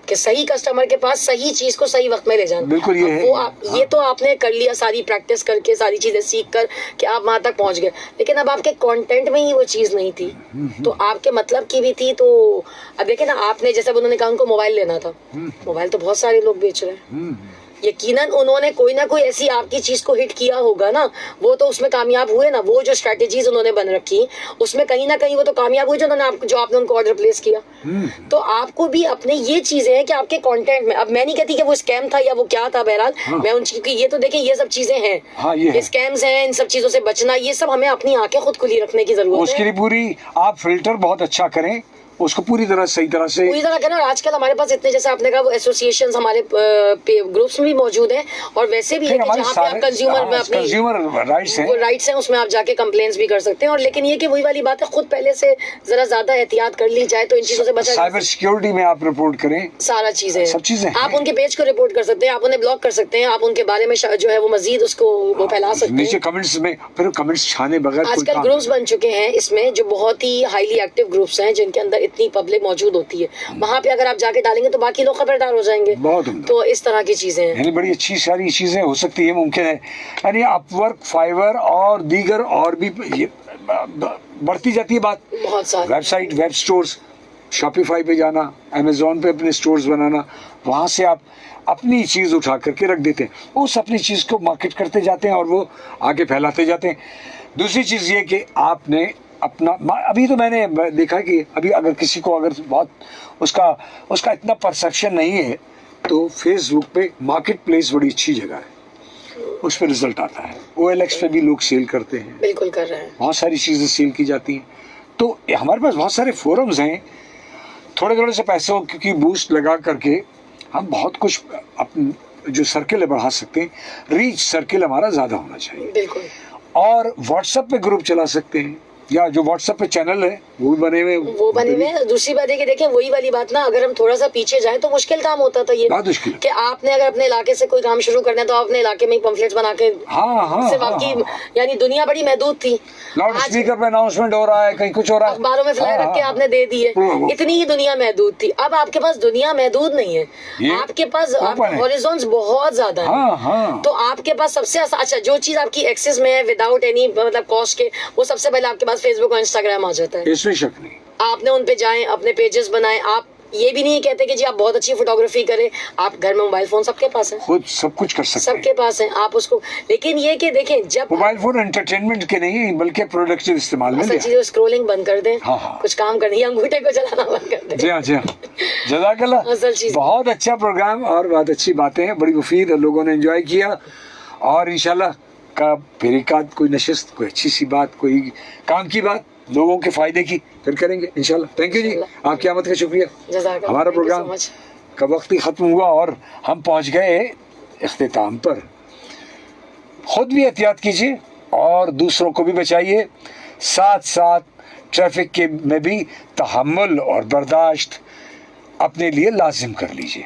कि सही कस्टमर के पास सही चीज को सही वक्त में ले जाना। बिल्कुल ये है। ये तो आपने कर लिया, सारी प्रैक्टिस करके सारी चीजें सीख कर कि आप वहां तक पहुंच गए, लेकिन अब आपके कंटेंट में ही वो चीज नहीं थी तो आपके मतलब की भी थी। तो अब देखिए ना, आपने जैसे उन्होंने कहा उनको मोबाइल लेना था, मोबाइल तो बहुत सारे लोग बेच रहे हैं। यकीनन उन्होंने कोई ना कोई ऐसी आपकी चीज को हिट किया होगा ना, वो तो उसमें कामयाब हुए ना। वो जो स्ट्रेटेजीज उन्होंने बन रखी उसमें कहीं ना कहीं वो तो कामयाब हुए जो आपने उनको ऑर्डर प्लेस किया। तो आपको भी अपने ये चीजें हैं कि आपके कंटेंट में, अब मैं नहीं कहती कि वो स्कैम था या वो क्या था, बहरहाल मैं उन चीज की, ये तो देखें ये सब चीजें हैं, स्कैम्स हैं, इन सब चीजों से बचना, ये सब हमें अपनी आंखें खुद खुली रखने की जरूरत है। उसके लिए पूरी आप फिल्टर बहुत अच्छा करें, उसको पूरी तरह सही तरह से पूरी तरह करना। आजकल हमारे पास इतने, जैसे आपने कहा, वो एसोसिएशंस हमारे ग्रुप्स में भी मौजूद हैं, और वैसे भी है कि जहाँ पे आप कंज्यूमर में अपनी राइट्स हैं उसमें आप जाके कंप्लेंट्स भी कर सकते हैं। और लेकिन ये कि वही वाली बात है, खुद पहले से जरा ज्यादा एहतियात कर ली जाए तो इन चीजों से बचा। साइबर सिक्योरिटी में आप रिपोर्ट करें, सारा चीजें, सब चीजें आप उनके पेज को रिपोर्ट कर सकते हैं, आप उन्हें ब्लॉक कर सकते हैं, आप उनके बारे में जो है वो मजीद उसको वो फैला सकते हैं नीचे कमेंट्स में, फिर कमेंट्स छाने बगैर। आजकल ग्रुप्स बन चुके हैं इसमें जो बहुत ही हाईली एक्टिव ग्रुप्स हैं, जिनके अंदर इतनी पब्लिक मौजूद होती है, वहाँ पे अगर आप जाके डालेंगे तो बाकी लोग खबरदार हो जाएंगे। तो इस तरह की चीजें हैं, यानी बड़ी अच्छी सारी चीजें हो सकती है, मुमकिन है। यानी अपवर्क, फाइवर और दीगर और भी बढ़ती जाती है बात। बहुत सारी वेबसाइट, वेब स्टोर्स, शॉपिफाई पे जाना, अमेजोन पे अपने स्टोर्स बनाना, वहाँ से आप अपनी चीज़ उठा करके रख देते हैं, उस अपनी चीज़ को मार्केट करते जाते हैं और वो आगे फैलाते जाते हैं। दूसरी चीज़ ये कि आपने अपना, अभी तो मैंने देखा कि अभी अगर किसी को अगर बहुत उसका इतना परसेप्शन नहीं है तो फेसबुक पे मार्केट प्लेस बड़ी अच्छी जगह है, उस पर रिजल्ट आता है। OLX पे भी लोग सेल करते हैं, बिल्कुल कर रहे हैं, बहुत सारी चीज़ें सेल की जाती हैं। तो हमारे पास बहुत सारे फोरम्स हैं, थोड़े थोड़े से पैसों की बूस्ट लगा करके हम बहुत कुछ अपने जो सर्किल है बढ़ा सकते हैं। रीच सर्किल हमारा ज़्यादा होना चाहिए। बिल्कुल। और व्हाट्सएप पे ग्रुप चला सकते हैं, या जो व्हाट्सएप पे चैनल है वो भी बने हुए हैं। दूसरी बात है कि देखें वही वाली बात ना, अगर हम थोड़ा सा पीछे जाएं तो मुश्किल काम होता था ये, कि आपने अगर अपने इलाके से कोई काम शुरू करना है तो आप अपने इलाके में ही पंफलेट्स बना के, सिर्फ आपकी यानी दुनिया बड़ी महदूद थी। लाउड स्पीकर पे अनाउंसमेंट हो रहा है, कहीं कुछ हो रहा है, अखबारों में फ्लाई रख के आपने दे दी है, इतनी ही दुनिया महदूद थी। अब आपके पास दुनिया महदूद नहीं है, आपके पास हॉरिजॉन्स बहुत ज्यादा है। तो आपके पास सबसे अच्छा जो चीज आपकी एक्सेस में है विदाउट एनी मतलब कॉस्ट के, वो सबसे पहले आपके पास फेसबुक और इंस्टाग्राम आ जाता है, इसमें शक नहीं। आपने उन पे जाएं, अपने पेजेस बनाएं। आप ये भी नहीं कहते कि जी आप बहुत अच्छी फोटोग्राफी करें, आप घर में मोबाइल फोन सबके पास है, खुद सब कुछ कर सकते हैं, सबके पास है, आप उसको, लेकिन ये कि देखें जब मोबाइल फोन एंटरटेनमेंट के नहीं बल्कि प्रोडक्टिव इस्तेमाल में चीजें, स्क्रोलिंग बंद कर दें, कुछ काम करने, अंगूठे को चलाना बंद कर दें। जी हाँ, जी हाँ, जज़ाकल्लाह। बहुत अच्छा प्रोग्राम और बहुत अच्छी बातें हैं, बड़ी मुफीद, लोगों ने एंजॉय किया। और इंशाल्लाह का फिर एक आध कोई नशिस्त, कोई अच्छी सी बात, कोई काम की बात, लोगों के फायदे की फिर करेंगे इंशाल्लाह। थैंक यू जी, आपकी आमद का शुक्रिया। हमारा प्रोग्राम का वक्त ही ख़त्म हुआ और हम पहुंच गए इख्तिताम पर। खुद भी एहतियात कीजिए और दूसरों को भी बचाइए, साथ साथ ट्रैफिक के में भी तहम्मुल और बर्दाश्त अपने लिए लाजिम कर लीजिए।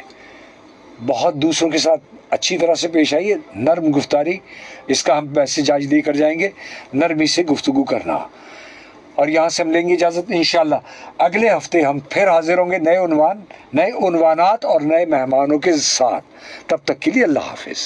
बहुत दूसरों के साथ अच्छी तरह से पेश आइए, नर्म गुफ्तारी, इसका हम मैसेज आज देकर जाएंगे, नरमी से गुफ्तगू करना। और यहाँ से हम लेंगे इजाज़त इंशाल्लाह। अगले हफ्ते हम फिर हाजिर होंगे नए उन्वान, नए उन्वानात और नए मेहमानों के साथ। तब तक के लिए अल्लाह हाफिज़।